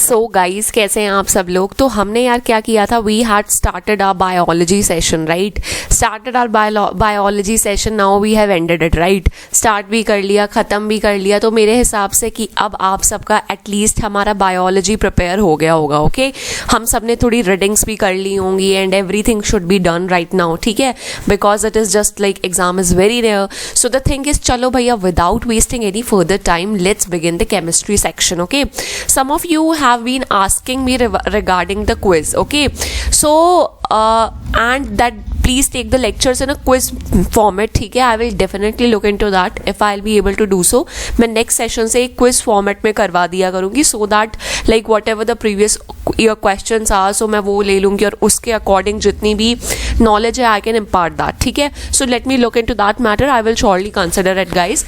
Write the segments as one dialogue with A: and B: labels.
A: So guys कैसे हैं आप सब लोग। तो हमने यार क्या किया था, we had started our biology session, right. Started our biology session, now we have ended it, right. Start भी कर लिया, ख़त्म भी कर लिया। तो मेरे हिसाब से कि अब आप सबका एटलीस्ट हमारा बायोलॉजी प्रिपेयर हो गया होगा, ओके। हम सब ने थोड़ी रीडिंग्स भी कर ली होंगी and everything should be done right now, ठीक है, because it is just like exam is very rare. So the thing is, चलो भैया without wasting any further time let's begin the chemistry section, okay. Some of you have been asking me regarding the quiz, okay. So and that please take the lectures in a quiz format, ठीक है. I will definitely look into that if I'll be able to do so. मैं next session से एक quiz format में करवा दिया करूँगी, so that like whatever the previous year questions are, so मैं वो ले लूँगी और उसके according जितनी भी knowledge है I can impart that, ठीक है. So let me look into that matter. I will surely consider it, guys.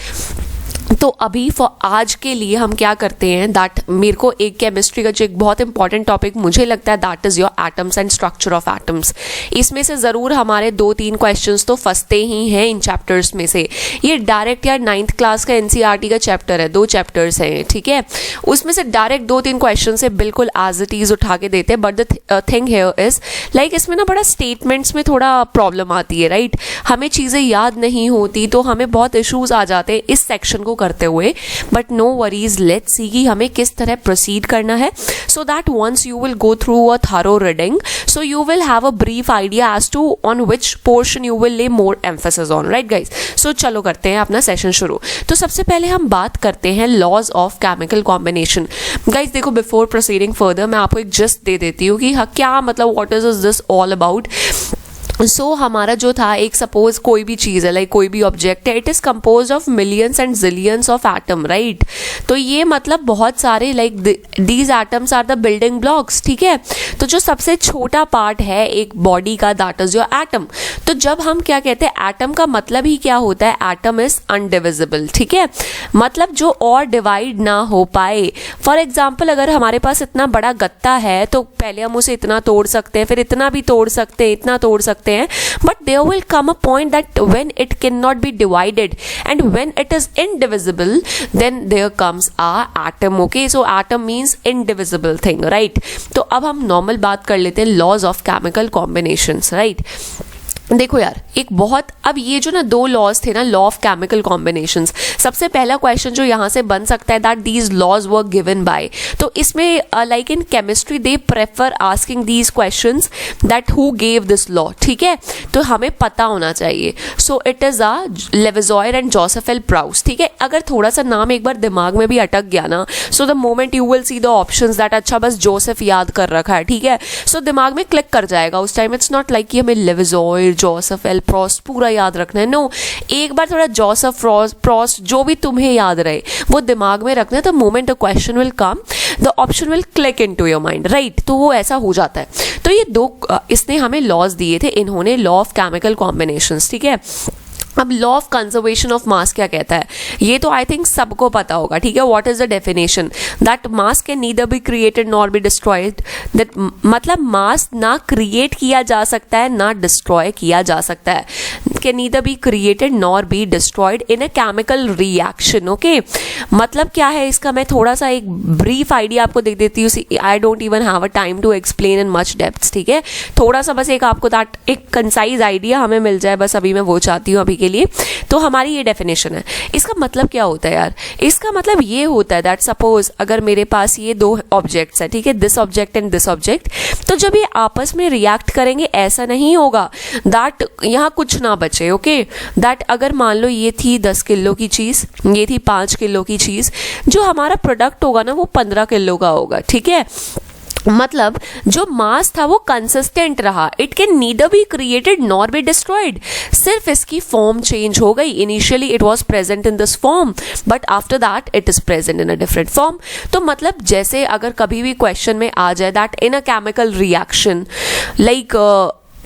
A: तो अभी फॉर आज के लिए हम क्या करते हैं, दैट मेरे को एक केमिस्ट्री का जो एक बहुत इंपॉर्टेंट टॉपिक मुझे लगता है that is your atoms and structure of atoms. इसमें से ज़रूर हमारे 2-3 क्वेश्चंस तो फंसते ही हैं इन चैप्टर्स में से। ये डायरेक्ट यार 9th क्लास का NCERT का चैप्टर है, 2 चैप्टर्स हैं, ठीक है। उसमें से डायरेक्ट 2-3 क्वेश्चन से बिल्कुल एज इट इज़ उठा के देते हैं। But the thing here is like इसमें ना बड़ा स्टेटमेंट्स में थोड़ा प्रॉब्लम आती है, राइट। हमें चीज़ें याद नहीं होती तो हमें बहुत इशूज़ आ जाते हैं इस सेक्शन को करते हुए। But no worries, let's see कि हमें किस तरह प्रोसीड करना है, so that once you will go through a thorough reading, so you will have a brief idea as to on which portion you will lay more emphasis on, right guys. सो चलो करते हैं अपना session शुरू। तो सबसे पहले हम बात करते हैं laws of chemical combination. Guys देखो, बिफोर प्रोसीडिंग फर्दर मैं आपको एक जस्ट दे देती हूँ कि हाँ क्या मतलब what is this all about. So हमारा जो था, एक सपोज कोई भी चीज़ है, लाइक कोई भी ऑब्जेक्ट है, it is compose of millions and zillions of atom, right. तो ये मतलब बहुत सारे like these atoms are the building blocks, ठीक है। तो जो सबसे छोटा पार्ट है एक बॉडी का, दैट इज योर एटम। तो जब हम क्या कहते हैं एटम का मतलब ही क्या होता है, एटम इज अनडिविजिबल, ठीक है। मतलब जो और डिवाइड ना हो पाए। फॉर एग्जाम्पल अगर हमारे पास इतना बड़ा गत्ता है तो पहले हम उसे इतना तोड़ सकते हैं, फिर इतना भी तोड़ सकते हैं, इतना तोड़ सकते हैं, but there will come a point that when it cannot be divided and when it is indivisible, then there comes a atom, okay. So atom means indivisible thing, right. तो अब हम नॉर्मल बात कर लेते हैं laws of chemical combinations, right. देखो यार, एक बहुत, अब ये जो ना 2 लॉज थे ना, लॉ ऑफ केमिकल कॉम्बिनेशंस, सबसे पहला क्वेश्चन जो यहाँ से बन सकता है that these laws were given by. तो इसमें like in chemistry they prefer asking these questions that who gave this law, ठीक है। तो हमें पता होना चाहिए। So it is a Lavoisier and Joseph L Proust, ठीक है। अगर थोड़ा सा नाम एक बार दिमाग में भी अटक गया ना, so the moment you will see the options that अच्छा बस जोसेफ याद कर रखा है, ठीक है। सो दिमाग में क्लिक कर जाएगा उस टाइम। इट्स नॉट लाइक कि हमें लेविजॉयर, जोसेफ एल प्रोस्ट पूरा याद रखना है, नो। एक बार थोड़ा जोसेफ प्रोस्ट जो भी तुम्हें याद रहे वो दिमाग में रखना है। तो moment a question will come, the option will click into your mind, right. तो वो ऐसा हो जाता है। तो ये 2 इसने हमें लॉज दिए थे, इन्होंने लॉ ऑफ केमिकल कॉम्बिनेशंस, ठीक है। अब law of conservation of mass क्या कहता है, ये तो आई थिंक सबको पता होगा, ठीक है। What is the definition, that mass can neither be created nor be destroyed. That मतलब मास ना क्रिएट किया जा सकता है ना डिस्ट्रॉय किया जा सकता है, can neither be created nor be destroyed in a chemical reaction, okay. मतलब क्या है इसका, मैं थोड़ा सा एक ब्रीफ आइडिया आपको दे देती हूँ। I don't even have a time to explain in much depth, ठीक है। थोड़ा सा बस एक आपको दैट एक कंसाइज आइडिया हमें मिल जाए, बस अभी मैं वो चाहती हूँ अभी के लिए। तो हमारी ये डेफिनेशन है। इसका मतलब क्या होता है यार, इसका मतलब ये होता है दैट सपोज अगर मेरे पास ये 2 ऑब्जेक्ट्स है, ठीक है, this object and this object, तो जब ये आपस में रिएक्ट करेंगे ऐसा नहीं होगा दैट यहाँ कुछ ना बचे, ओके। दैट अगर मान लो ये थी 10 किलो की चीज़, ये थी 5 किलो की चीज़, जो हमारा प्रोडक्ट होगा ना वो 15 किलो का होगा, ठीक है। मतलब जो मास था वो कंसिस्टेंट रहा, it can neither be created nor be destroyed. सिर्फ इसकी फॉर्म चेंज हो गई। Initially it was present in this form but after that it is present in a different form. तो मतलब जैसे अगर कभी भी क्वेश्चन में आ जाए that in a chemical reaction, like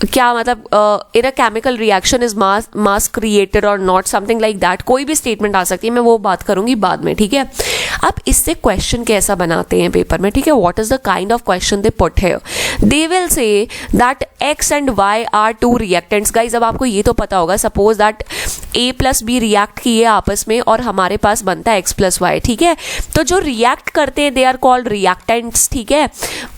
A: क्या मतलब in a chemical reaction is mass created और नॉट, समथिंग लाइक दैट, कोई भी स्टेटमेंट आ सकती है, मैं वो बात करूंगी बाद में, ठीक है। अब इससे क्वेश्चन कैसा बनाते हैं पेपर में, ठीक है। What is the kind of question they put here, they will say that x and y are two reactants. Guys अब आपको ये तो पता होगा, suppose that a plus B react किए आपस में और हमारे पास बनता है x प्लस वाई, ठीक है। तो जो रिएक्ट करते हैं दे आर कॉल्ड रिएक्टेंट्स, ठीक है।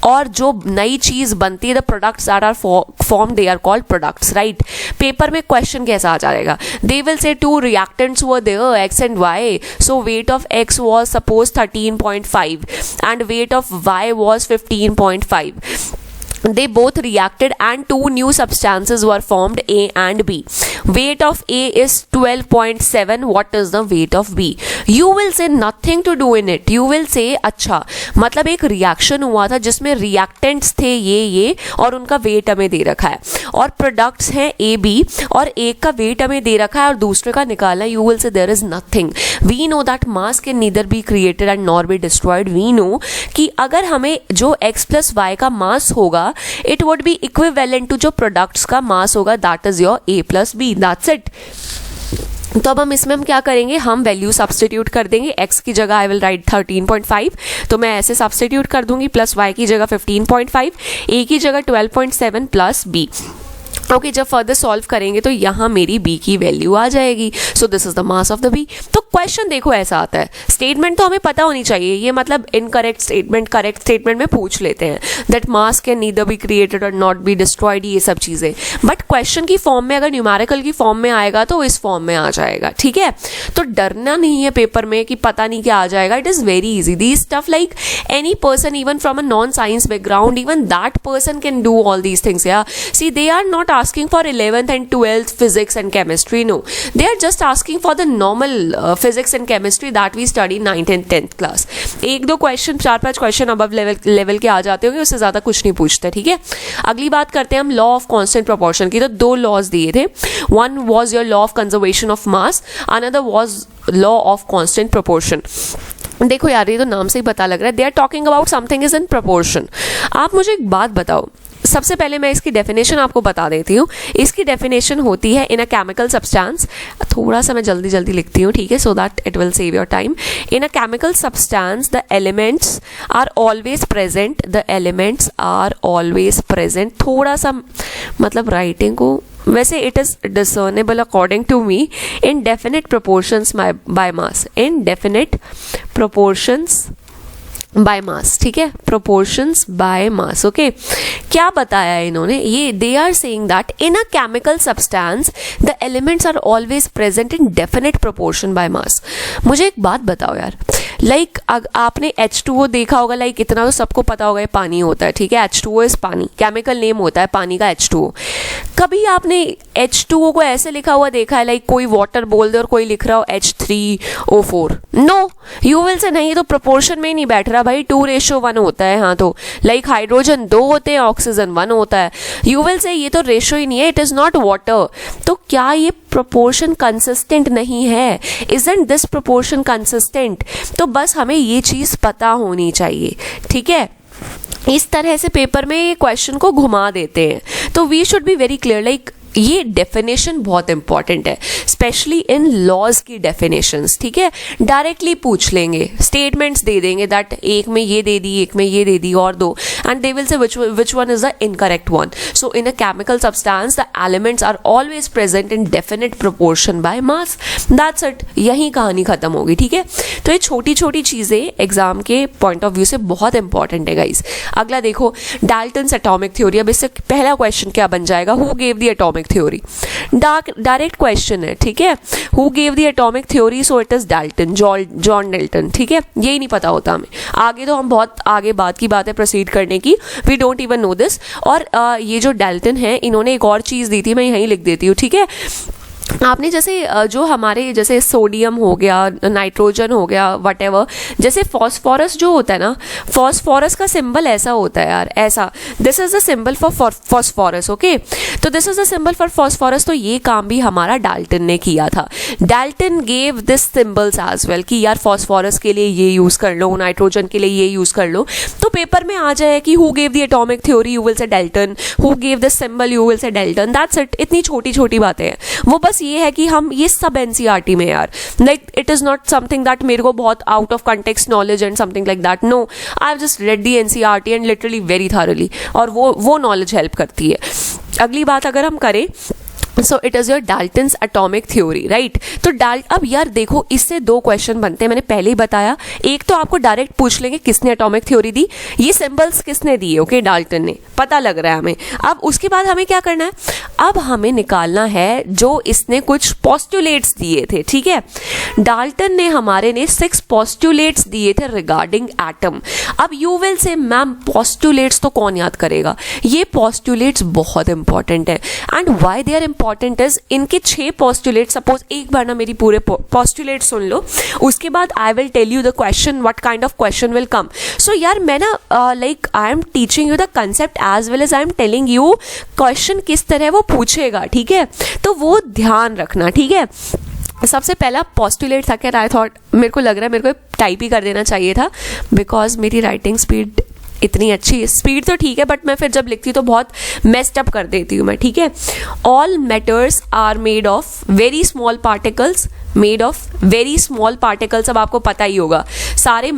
A: और जो नई चीज बनती है the products that are form they are called products, right. Paper में क्वेश्चन कैसा आ जाएगा, they will say two reactants were there x and y, so weight of x was suppose 13.5 and weight of y was 15.5. They both reacted and two new substances were formed, A and B. Weight of A is 12.7. What is the weight of B? You will say nothing to do in it. You will say अच्छा, मतलब एक reaction हुआ था जिसमें reactants थे ये और उनका वेट हमें दे रखा है, और प्रोडक्ट्स हैं A B और एक का वेट हमें दे रखा है और दूसरे का निकाला है। You will say there is nothing. We know that mass can neither be created and nor be destroyed. We know कि अगर हमें जो x plus y का मास होगा it would be equivalent to जो प्रोडक्ट्स का मास होगा, that is your a plus B, that's it. तो अब हम इसमें हम क्या करेंगे, हम वैल्यू सब्सटीट्यूट कर देंगे। x की जगह आई विल राइट 13.5, तो मैं ऐसे सब्सटीट्यूट कर दूंगी, प्लस y की जगह 15.5, a की जगह 12.7 प्लस b। ओके, जब फर्दर सॉल्व करेंगे तो यहाँ मेरी b की वैल्यू आ जाएगी। सो this is the mass of the b। तो क्वेश्चन देखो ऐसा आता है, स्टेटमेंट तो हमें पता होनी चाहिए, ये मतलब इनकरेक्ट स्टेटमेंट करेक्ट स्टेटमेंट में पूछ लेते हैं that mass can neither be created और नॉट बी डिस्ट्रॉयड, ये सब चीजें। बट क्वेश्चन की फॉर्म में अगर न्यूमेरिकल की फॉर्म में आएगा तो इस फॉर्म में आ जाएगा, ठीक है। तो डरना नहीं है पेपर में कि पता नहीं क्या आ जाएगा, it is very easy. This stuff like any person even from a non science background, even that person can do all these things. या see, they are not asking for 11th and 12th physics and chemistry, no, they are just asking for the normal physics and chemistry that we study 9th and 10th class। एक दो question, 4-5 question above level के आ जाते होंगे, उससे ज्यादा कुछ नहीं पूछते, ठीक है। अगली बात करते हैं हम लॉ ऑफ कांस्टेंट प्रोपोर्शन की। तो दो लॉज दिए थे, one was your law of conservation of mass, another was law of constant proportion. देखो यार, ये तो नाम से ही पता लग रहा है, they are talking about something is in proportion. आप मुझे एक बात बताओ, सबसे पहले मैं इसकी डेफिनेशन आपको बता देती हूँ। इसकी डेफिनेशन होती है इन अ केमिकल सब्सटेंस, थोड़ा सा मैं जल्दी जल्दी लिखती हूँ, ठीक है, so that it will save your time. In a chemical substance the elements are always present, the elements are always present. थोड़ा सा मतलब राइटिंग को, वैसे it is discernible according to me in definite proportions by mass, in definite proportions by mass, ठीक है, proportions by mass. Okay, क्या बताया है इन्होंने, ये they are saying that in a chemical substance the elements are always present in definite proportion by mass. मुझे एक बात बताओ यार, लाइक आपने H2O देखा होगा, लाइक इतना तो सबको पता होगा ये पानी होता है, ठीक है, H2O इज पानी, केमिकल नेम होता है पानी का H2O। कभी आपने H2O को ऐसे लिखा हुआ देखा है, लाइक कोई वाटर बोल दे और कोई लिख रहा हो H3O4? नो, यू विल से नहीं, ये तो प्रोपोर्शन में ही नहीं बैठ रहा भाई, 2:1 होता है। हाँ, तो लाइक हाइड्रोजन 2 होते हैं, ऑक्सीजन 1 होता है। यू विल से ये तो रेशो ही नहीं है, इट इज नॉट वाटर। तो क्या ये प्रोपोर्शन कंसिस्टेंट नहीं है? Isn't this proportion consistent? तो बस हमें ये चीज पता होनी चाहिए, ठीक है। इस तरह से पेपर में ये क्वेश्चन को घुमा देते हैं, तो we should be very clear. Like ये डेफिनेशन बहुत इंपॉर्टेंट है, स्पेशली इन लॉज की डेफिनेशंस, ठीक है। डायरेक्टली पूछ लेंगे, स्टेटमेंट्स दे देंगे दैट एक में ये दे दी, एक में ये दे दी और दो, and they will say which one is the incorrect one. So in a chemical substance the elements are always present in definite proportion by mass, that's it, यही कहानी खत्म होगी, ठीक है। तो ये छोटी छोटी चीजें एग्जाम के पॉइंट ऑफ व्यू से बहुत इंपॉर्टेंट है गाइस। अगला देखो, डाल्टन्स एटॉमिक थ्योरी। अब इससे पहला क्वेश्चन क्या बन जाएगा, who gave the atomic theory? Direct question है, ठीक है। Who gave the atomic theory? So it is Dalton, John Dalton, ठीक है। यही नहीं पता होता हमें, आगे तो हम बहुत आगे बात की बात है प्रोसीड करने की, we don't even know this. और ये जो डाल्टन है, इन्होंने एक और चीज दी थी, मैं यहीं लिख देती हूँ, ठीक है। आपने जैसे जो हमारे जैसे सोडियम हो गया, नाइट्रोजन हो गया, वटेवर, जैसे फॉस्फोरस जो होता है ना, फॉस्फोरस का सिंबल ऐसा होता है यार, ऐसा, this is the symbol for phosphorus. Okay, तो this is the symbol for phosphorus. तो ये काम भी हमारा डाल्टन ने किया था। Dalton gave this symbols as well कि यार फॉस्फोरस के लिए ये यूज कर लो, नाइट्रोजन के लिए ये यूज कर लो। तो पेपर में आ जाए कि who gave the atomic theory, you will से Dalton, who gave this symbol, you will से डाल्टन, दैट्स इट। इतनी छोटी छोटी बातें हैं, वो बस बस ये है कि हम ये सब एनसीईआरटी में यार, like it is not something that मेरे को बहुत out of context knowledge and something like that, no, I have just read the NCERT and literally very thoroughly, और वो नॉलेज हेल्प करती है। अगली बात अगर हम करें, सो it is your Dalton's atomic theory, right. तो अब यार देखो, इससे दो क्वेश्चन बनते हैं, मैंने पहले ही बताया। एक तो आपको डायरेक्ट पूछ लेंगे किसने एटॉमिक थ्योरी दी, ये सिंबल्स किसने दिए, ओके, डाल्टन ने, पता लग रहा है हमें। अब उसके बाद हमें क्या करना है, अब हमें निकालना है जो इसने कुछ पोस्टुलेट्स दिए थे, ठीक है। डाल्टन ने हमारे ने 6 पोस्टुलेट्स दिए थे रिगार्डिंग एटम। अब you will say ma'am postulates तो कौन याद करेगा, ये पोस्टुलेट्स बहुत इंपॉर्टेंट है। And why they are important is, इनके 6 पोस्टुलेट, सपोज एक बार ना मेरी पूरे पोस्टुलेट सुन लो, उसके बाद I will tell you the question, what kind of question will come. So यार मैं ना like I am teaching you the concept as well as I am telling you question किस तरह वो पूछेगा, ठीक है, तो वो ध्यान रखना, ठीक है। सबसे पहला पोस्टुलेट था, क्या आई थॉट, मेरे को लग रहा है मेरे को टाइप ही कर देना चाहिए था, बिकॉज मेरी राइटिंग स्पीड इतनी अच्छी, स्पीड तो ठीक है बट मैं फिर जब लिखती हूँ तो बहुत मेस्ड अप कर देती हूँ मैं, ठीक है। All matters are made of very small particles, made of very small particles. अब आपको पता ही होगा सारे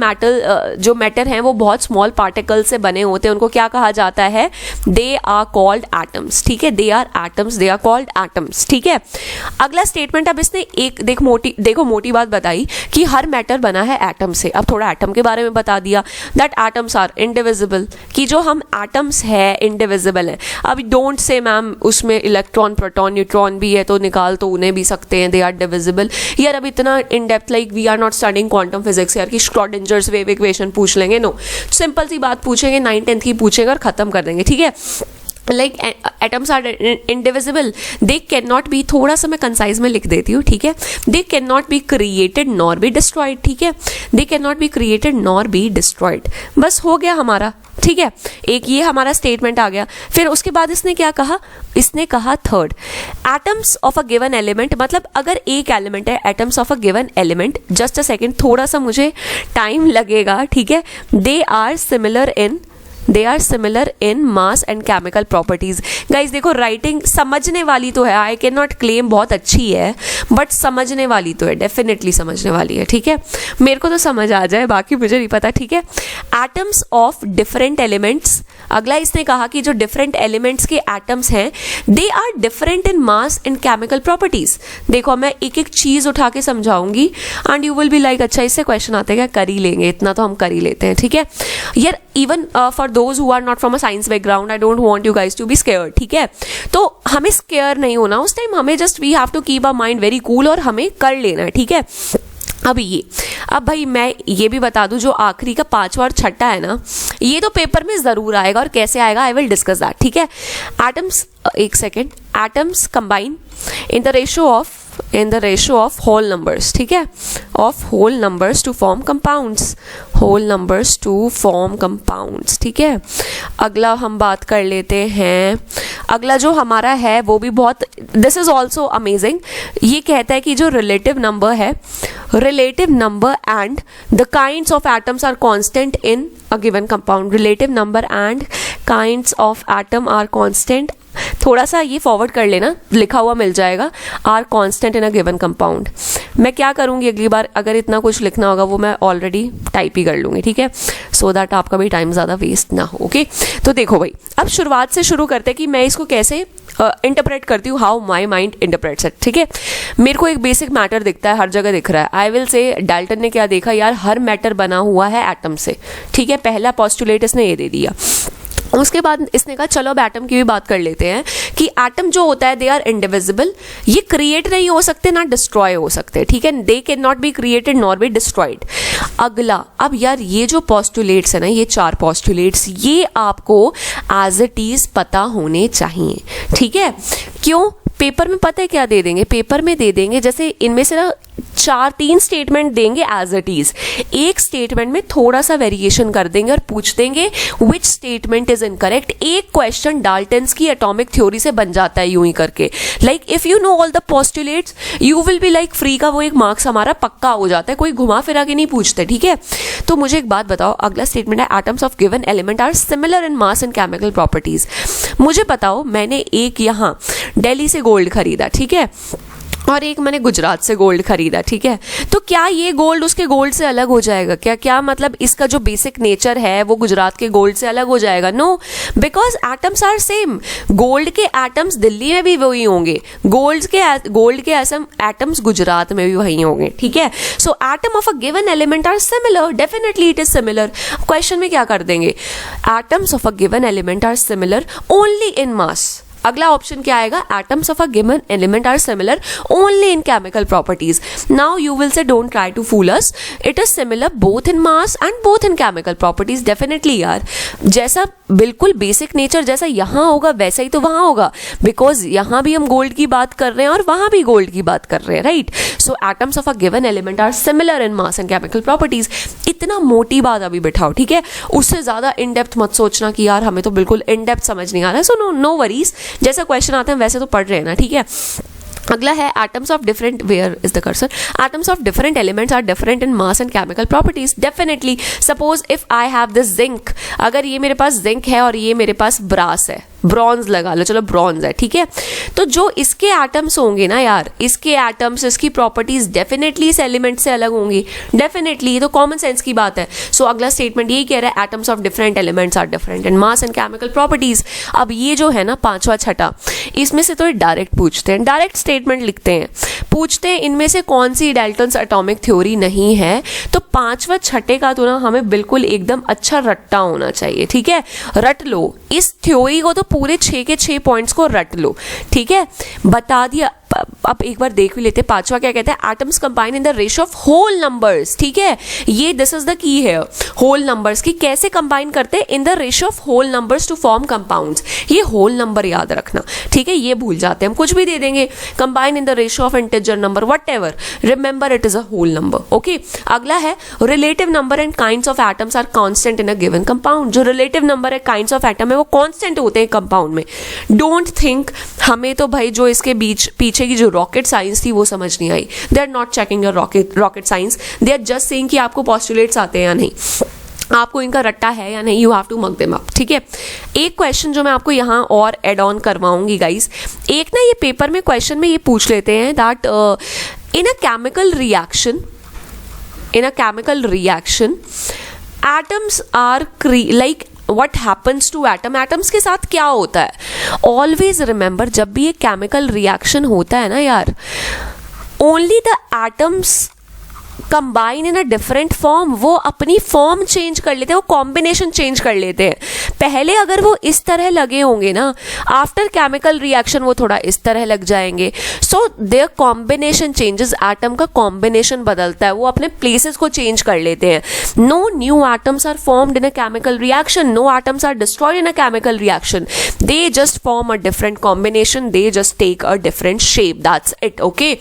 A: जो मैटर हैं वो बहुत स्मॉल पार्टिकल से बने होते हैं, उनको क्या कहा जाता है, दे आर कॉल्ड एटम्स, ठीक है, they are atoms, they are called atoms, ठीक है। अगला स्टेटमेंट, अब इसने एक देखो मोटी बात बताई कि हर मैटर बना है एटम से। अब थोड़ा एटम के बारे में बता दिया, दैट एटम्स आर इनडिविजिबल, कि जो हम एटम्स है इनडिविजिबल है। अब डोंट से मैम उसमें इलेक्ट्रॉन, प्रोटॉन, न्यूट्रॉन भी है तो निकाल तो उन्हें भी सकते हैं, दे आर डिविजिबल। यार अब इतना in depth like we are not studying quantum physics यार कि श्रोडिंजर्स वेव इक्वेशन पूछ लेंगे, नो, सिंपल सी बात पूछेंगे, 9th-10th की पूछेगा और खत्म कर देंगे, ठीक है। Like atoms are indivisible, they can not be, थोड़ा सा मैं कंसाइज में लिख देती हूँ, ठीक है, दे can not be created nor be destroyed, ठीक है, दे can not be created nor be destroyed. बस हो गया हमारा, ठीक है, एक ये हमारा स्टेटमेंट आ गया। फिर उसके बाद इसने क्या कहा, इसने कहा third, atoms of a given element, मतलब अगर एक एलिमेंट है, atoms of a given element, just a second, थोड़ा सा मुझे टाइम लगेगा, ठीक है, they are similar in mass and chemical properties. Guys देखो राइटिंग समझने वाली तो है, आई कैन नॉट क्लेम बहुत अच्छी है, बट समझने वाली तो है, डेफिनेटली समझने वाली है, ठीक है। मेरे को तो समझ आ जाए, बाकी मुझे नहीं पता, ठीक है। एटम्स ऑफ डिफरेंट एलिमेंट्स, अगला इसने कहा कि जो डिफरेंट एलिमेंट्स के एटम्स हैं, they are different in mass and chemical properties. देखो मैं एक एक चीज उठा के समझाऊंगी and you will be like अच्छा इससे क्वेश्चन आते हैं क्या, कर ही लेंगे, इतना तो हम कर ही लेते हैं, ठीक है यार। Even for those who are not from a science background, I don't want you guys to be scared, ठीक है। तो हमें स्केयर नहीं होना उस टाइम, हमें just we have to keep a mind very cool और हमें कर लेना है, ठीक है। अब भाई मैं ये भी बता दूं, जो आखिरी का 5वां और 6ठा है ना, ये तो पेपर में जरूर आएगा, और कैसे आएगा आई विल डिस्कस दैट, ठीक है। एटम्स, एक second, atoms combine in the ratio of whole numbers, ठीक है, of whole numbers to form compounds, whole numbers to form compounds, ठीक है। अगला हम बात कर लेते हैं, अगला जो हमारा है वो भी बहुत, दिस इज ऑल्सो अमेजिंग। ये कहता है कि जो रिलेटिव नंबर है, relative number and the kinds of atoms are constant in a given compound, relative number and kinds of atom are constant, थोड़ा सा ये फॉरवर्ड कर लेना, लिखा हुआ मिल जाएगा, are constant in a given compound. मैं क्या करूंगी अगली बार, अगर इतना कुछ लिखना होगा वो मैं ऑलरेडी टाइप ही कर लूंगी, ठीक है, सो दैट आपका भी टाइम ज़्यादा वेस्ट ना हो, ओके। तो देखो भाई, अब शुरुआत से शुरू करते हैं कि मैं इसको कैसे इंटरप्रेट करती हूँ, how my mind interprets it, ठीक है। मेरे को एक बेसिक मैटर दिखता है, हर जगह दिख रहा है, आई विल से डाल्टन ने क्या देखा यार, हर मैटर बना हुआ है एटम से, ठीक है, पहला पोस्टुलेट इसने ये दे दिया। उसके बाद इसने कहा चलो अब एटम की भी बात कर लेते हैं कि एटम जो होता है दे आर इंडिविजिबल, ये क्रिएट नहीं हो सकते ना डिस्ट्रॉय हो सकते, ठीक है, दे can not be created nor be destroyed. अगला, अब यार ये जो पोस्टुलेट्स है ना, ये 4 पोस्टुलेट्स, ये आपको एज इट इज पता होने चाहिए, ठीक है। क्यों, पेपर में पता है क्या दे देंगे, पेपर में दे देंगे जैसे इनमें से ना 3 स्टेटमेंट देंगे एज इट इज, एक स्टेटमेंट में थोड़ा सा वेरिएशन कर देंगे और पूछ देंगे विच स्टेटमेंट इज इनकरेक्ट। एक क्वेश्चन डाल्टन्स की एटॉमिक थ्योरी से बन जाता है यूं ही करके, like if you know all the postulates you will be like free का वो एक मार्क्स हमारा पक्का हो जाता है, कोई घुमा फिरा के नहीं पूछते, ठीक है। तो मुझे एक बात बताओ, अगला स्टेटमेंट है atoms of given element are similar in mass and chemical properties. मुझे बताओ, मैंने एक यहाँ दिल्ली से गोल्ड खरीदा, ठीक है, और एक मैंने गुजरात से गोल्ड खरीदा, ठीक है, तो क्या ये गोल्ड उसके गोल्ड से अलग हो जाएगा? क्या मतलब इसका जो बेसिक नेचर है वो गुजरात के गोल्ड से अलग हो जाएगा? No, because atoms are same. Gold के एटम्स दिल्ली में भी वही होंगे, गोल्ड के एटम्स गुजरात में भी वही होंगे, ठीक है। So atom of a given element are similar, definitely it is similar. Question में क्या कर देंगे? Atoms of a given element are similar only in mass. अगला ऑप्शन क्या आएगा? Atoms of a given element are similar only in chemical properties. Now you will say don't try to fool us, it is similar both in mass and both in chemical properties. Definitely यार, जैसा बिल्कुल basic nature जैसा यहाँ होगा वैसा ही तो वहाँ होगा, बिकॉज यहाँ भी हम गोल्ड की बात कर रहे हैं और वहाँ भी गोल्ड की बात कर रहे हैं, right. So atoms of a given element are similar in mass and chemical properties. इतना मोटी बात अभी बिठाओ, ठीक है, उससे ज्यादा इन डेप्थ मत सोचना कि यार हमें तो बिल्कुल इन डेप्थ समझ नहीं आ रहा है। सो नो वरीज, जैसा क्वेश्चन आते हैं वैसे तो पढ़ रहे हैं ना, ठीक है। अगला है atoms of different, where is the cursor? Atoms of different elements are different in mass and chemical properties. Definitely, suppose if I have this zinc, अगर ये मेरे पास जिंक है और ये मेरे पास ब्रास है, ब्रॉन्ज लगा लो, चलो ब्रॉन्ज है, ठीक है, तो जो इसके एटम्स होंगे ना यार, इसके एटम्स, इसकी प्रॉपर्टीज डेफिनेटली इस एलिमेंट से अलग होंगी, डेफिनेटली, ये तो कॉमन सेंस की बात है। सो अगला स्टेटमेंट यही कह रहा है, atoms of different elements are different in mass and chemical properties. अब ये जो है ना पांचवा छठा, इसमें से तो डायरेक्ट पूछते हैं, डायरेक्ट स्टेटमेंट लिखते हैं, पूछते हैं इनमें से कौन सी डाल्टन्स एटॉमिक थ्योरी नहीं है। तो पांचवा छठे का तो ना हमें बिल्कुल एकदम अच्छा रट्टा होना चाहिए, ठीक है, रट लो इस थ्योरी को, तो पूरे 6 के 6 पॉइंट्स को रट लो, ठीक है। बता दिया। अब एक बार देख भी लेते हैं, पांचवा क्या कहता है? Atoms combine in the ratio of whole numbers, ठीक है, ये दिस इज द की है, होल नंबर्स की कैसे कंबाइन करते हैं? In the ratio of whole numbers to form compounds. ये होल नंबर याद रखना, ठीक है, ये भूल जाते हैं हम, कुछ भी दे देंगे, combine in the ratio of integer number, whatever, remember it is a whole number, okay. अगला है relative number and kinds of atoms are constant in a given compound. जो रिलेटिव नंबर है, काइंड्स ऑफ एटम है, वो constant होते हैं compound में। Don't think हमें तो भाई जो इसके पीछे की जो रॉकेट साइंस थी वो समझ नहीं आई। They are not checking your rocket science, they are just saying कि आपको पॉस्टुलेट्स आते हैं या नहीं, आपको इनका रट्टा है या नहीं, यू हैव टू मक देम अप, ठीक है। एक क्वेश्चन जो मैं आपको यहाँ और एड ऑन करवाऊंगी गाइस, एक ना ये पेपर में क्वेश्चन में ये पूछ लेते हैं that in a chemical reaction atoms are like what happens to atom, atoms के साथ क्या होता है? ऑलवेज रिमेंबर, जब भी ये केमिकल रिएक्शन होता है ना यार, only the atoms combine in a different form, वो अपनी फॉर्म चेंज कर लेते हैं, वो कॉम्बिनेशन चेंज कर लेते हैं। पहले अगर वो इस तरह लगे होंगे ना, आफ्टर केमिकल रिएक्शन वो थोड़ा इस तरह लग जाएंगे। So there combination changes, atom का कॉम्बिनेशन बदलता है, वो अपने प्लेसेस को चेंज कर लेते हैं। No new atoms are formed in a chemical reaction, no atoms are destroyed in a chemical reaction, they just form a different combination, they just take a different shape, that's it, okay.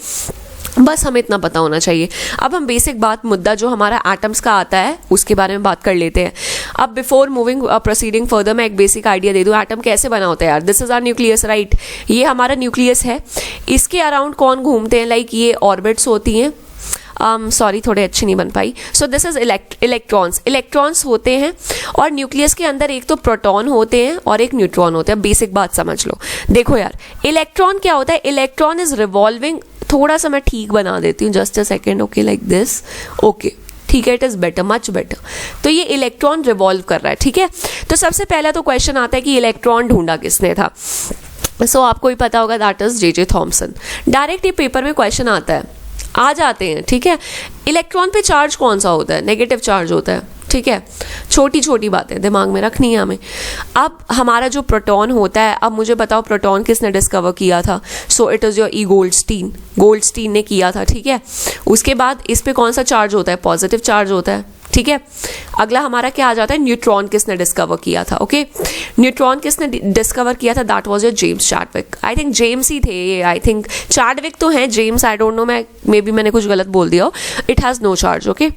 A: बस हमें इतना पता होना चाहिए। अब हम basic मुद्दा जो हमारा एटम्स का आता है उसके बारे में बात कर लेते हैं। अब बिफोर मूविंग प्रोसीडिंग फर्दर मैं एक बेसिक आइडिया दे दूं, एटम कैसे बना होता है यार। This is our nucleus, right, ये हमारा न्यूक्लियस है, इसके अराउंड कौन घूमते हैं? लाइक ये ऑर्बिट्स होती हैं, सॉरी थोड़े अच्छी नहीं बन पाई। सो दिस इज इलेक्ट्रॉन्स होते हैं, और न्यूक्लियस के अंदर एक तो प्रोटॉन होते हैं और एक न्यूट्रॉन होते हैं। बेसिक बात समझ लो, देखो यार, इलेक्ट्रॉन क्या होता है? इलेक्ट्रॉन इज रिवॉल्विंग, थोड़ा सा मैं ठीक बना देती हूँ, just a second, okay, like this, okay, ठीक है, it is better, much better. तो ये इलेक्ट्रॉन रिवॉल्व कर रहा है, ठीक है। तो सबसे पहला तो क्वेश्चन आता है कि इलेक्ट्रॉन ढूंढा किसने था? सो आपको ही पता होगा, that is J Thomson. Direct ये पेपर में क्वेश्चन आता है, आ जाते हैं, ठीक है। इलेक्ट्रॉन पे चार्ज कौन सा होता है? नेगेटिव चार्ज होता है, ठीक है। छोटी छोटी बातें दिमाग में रखनी है हमें। अब हमारा जो प्रोटॉन होता है, अब मुझे बताओ प्रोटॉन किसने डिस्कवर किया था? सो it is your E Goldstein ने किया था, ठीक है। उसके बाद इस पे कौन सा चार्ज होता है? पॉजिटिव चार्ज होता है, ठीक है। अगला हमारा क्या आ जाता है? न्यूट्रॉन किसने डिस्कवर किया था? ओके, न्यूट्रॉन किसने डिस्कवर किया था? That was your James Chadwick. I think James ही थे ये, आई थिंक चैडविक तो हैं, James I don't know, maybe मैंने कुछ गलत बोल दिया हो। It has no charge, okay,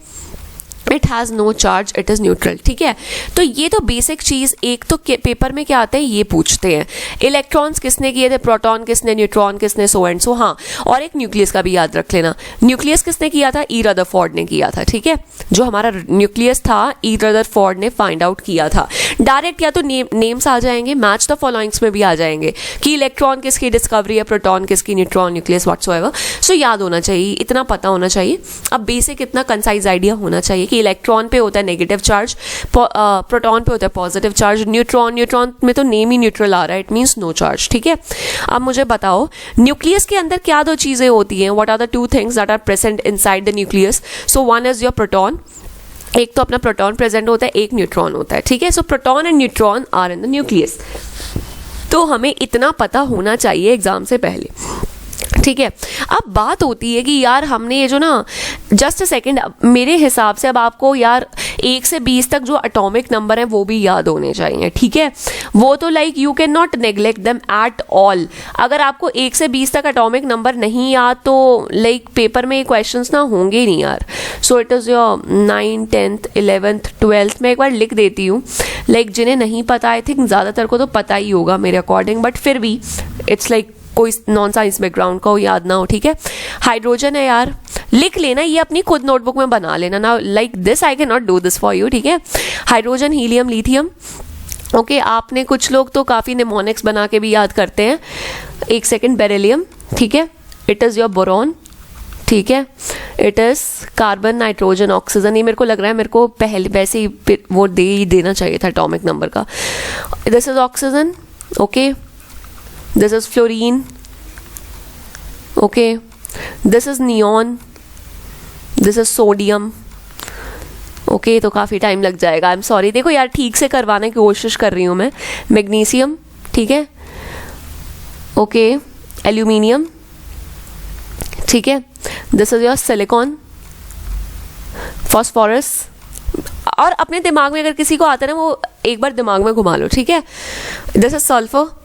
A: it has no charge, it is neutral, ठीक है। तो ये तो बेसिक चीज़, एक तो पेपर में क्या आता है ये पूछते हैं, इलेक्ट्रॉन्स किसने किए थे, प्रोटॉन किसने, न्यूट्रॉन किसने, सो एंड सो। हाँ, और एक न्यूक्लियस का भी याद रख लेना, न्यूक्लियस किसने किया था? ई रदरफोर्ड ने किया था, ठीक है। जो हमारा न्यूक्लियस था ई रदरफोर्ड ने फाइंड आउट किया था। डायरेक्ट या तो नेम्स आ जाएंगे, मैच द फॉलोइंग्स में भी आ जाएंगे कि इलेक्ट्रॉन किसकी डिस्कवरी है, प्रोटॉन किसकी, न्यूट्रॉन, न्यूक्लियस, व्हाट्सोएवर। सो याद होना चाहिए, इतना पता होना चाहिए। अब बेसिक इतना कंसाइज आइडिया होना चाहिए कि इलेक्ट्रॉन पे होता है नेगेटिव चार्ज, प्रोटॉन पे होता है पॉजिटिव चार्ज, न्यूट्रॉन में तो नेम ही न्यूट्रल आ रहा है, इट मीन्स नो चार्ज। ठीक है, अब मुझे बताओ न्यूक्लियस के अंदर क्या दो चीजें होती हैं, what are the two things that are present inside the nucleus. So one is your proton, एक तो अपना प्रोटॉन प्रेजेंट होता है, एक न्यूट्रॉन होता है। ठीक है, so proton and neutron are in the nucleus. तो हमें इतना पता होना चाहिए एग्जाम से पहले। ठीक है, अब बात होती है कि यार हमने ये जो ना, जस्ट अ सेकेंड, मेरे हिसाब से अब आपको यार 1 से 20 तक जो एटॉमिक नंबर है वो भी याद होने चाहिए। ठीक है, वो तो like you can not neglect them at all. अगर आपको 1 से 20 तक एटॉमिक नंबर नहीं याद तो लाइक पेपर में क्वेश्चंस ना होंगे नहीं यार। So it is your 9, 10th, 11th, 12th में एक बार लिख देती हूँ। लाइक जिन्हें नहीं पता, आई थिंक ज़्यादातर को तो पता ही होगा मेरे अकॉर्डिंग, बट फिर भी इट्स लाइक कोई नॉन साइंस बैकग्राउंड का हो याद ना हो। ठीक है, हाइड्रोजन है यार, लिख लेना, ये अपनी खुद नोटबुक में बना लेना ना, like this I can not do this for you. ठीक है, हाइड्रोजन, हीलियम, लिथियम। ओके, आपने कुछ लोग तो काफ़ी निमोनिक्स बना के भी याद करते हैं। 1 सेकेंड, बेरिलियम। ठीक है, इट इज़ योर बोरॉन। ठीक है, it is carbon, nitrogen, oxygen. ये मेरे को लग रहा है मेरे को पहले वैसे ही वो दे ही देना चाहिए था एटॉमिक नंबर का। This is oxygen. Okay, this is fluorine. Okay, this is neon, this is sodium. Okay, तो काफ़ी टाइम लग जाएगा, आई एम सॉरी। देखो यार, ठीक से करवाने की कोशिश कर रही हूँ मैं। मैग्नीशियम। ठीक है, ओके, एल्यूमिनियम। ठीक है, this is your silicon, phosphorus. और अपने दिमाग में अगर किसी को आता है ना, वो एक बार दिमाग में घुमा लो। ठीक है, this is sulphur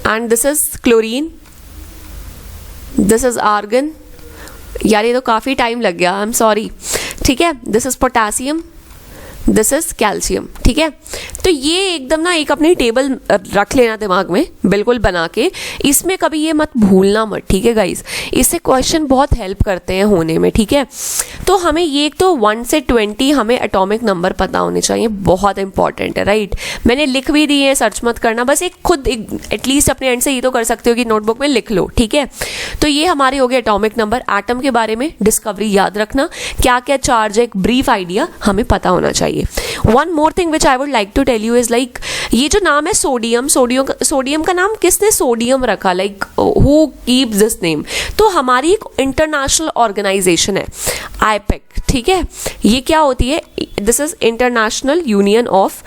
A: and this is chlorine, this is argon। यार ये तो काफ़ी टाइम लग गया, आई एम सॉरी। ठीक है, this is potassium, this is calcium. ठीक है, तो ये एकदम ना एक अपनी टेबल रख लेना दिमाग में बिल्कुल बना के, इसमें कभी ये मत भूलना मत। ठीक है गाइज, इससे क्वेश्चन बहुत हेल्प करते हैं होने में। ठीक है, तो हमें ये एक तो 1 से 20 हमें एटॉमिक नंबर पता होने चाहिए, बहुत इंपॉर्टेंट है। राइट, मैंने लिख भी दिए, सर्च मत करना, बस एक खुद एटलीस्ट अपने एंड से ये तो कर सकते हो कि नोटबुक में लिख लो। ठीक है, तो ये हमारे हो गए एटॉमिक नंबर। एटम के बारे में डिस्कवरी याद रखना, क्या क्या चार्ज है, एक ब्रीफ आइडिया हमें पता होना चाहिए। One more thing which I would like to tell you is like, ये जो नाम है सोडियम, सोडियम का नाम किसने सोडियम रखा, like who keeps this name? तो हमारी एक इंटरनेशनल ऑर्गेनाइजेशन है, आईपेक। ठीक है, ये क्या होती है? This is international union of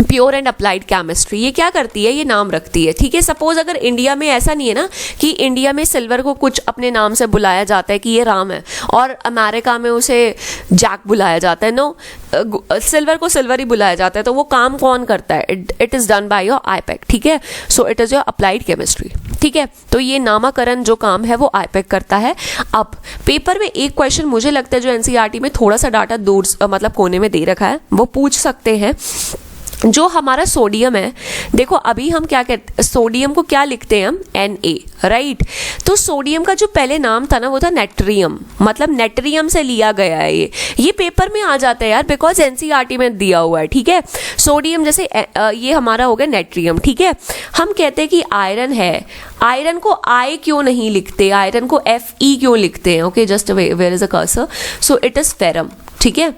A: pure and applied chemistry. ये क्या करती है? ये नाम रखती है। ठीक है, सपोज अगर इंडिया में ऐसा नहीं है ना कि इंडिया में सिल्वर को कुछ अपने नाम से बुलाया जाता है कि ये राम है, और अमेरिका में उसे जैक बुलाया जाता है। नो, सिल्वर को सिल्वर ही बुलाया जाता है। तो वो काम कौन करता है? It is done by your IUPAC. ठीक है, so it is your applied chemistry. ठीक है, तो ये नामकरण जो काम है वो आईपेक करता है। अब पेपर में एक क्वेश्चन मुझे लगता है जो एनसीईआरटी में थोड़ा सा डाटा दूर मतलब कोने में दे रखा है, वो पूछ सकते हैं। जो हमारा सोडियम है, देखो अभी हम क्या कहते हैं, सोडियम को क्या लिखते हैं हम? Na, right. तो सोडियम का जो पहले नाम था ना, वो था नेट्रियम, मतलब नेट्रियम से लिया गया है। ये पेपर में आ जाता है यार, बिकॉज एनसीईआरटी में दिया हुआ है। ठीक है, सोडियम जैसे ये हमारा हो गया नेट्रियम। ठीक है, हम कहते हैं कि आयरन है, आयरन को आई क्यों नहीं लिखते, आयरन को Fe क्यों लिखते हैं? Okay, just where is a cursor, so it is ferrum. ठीक है,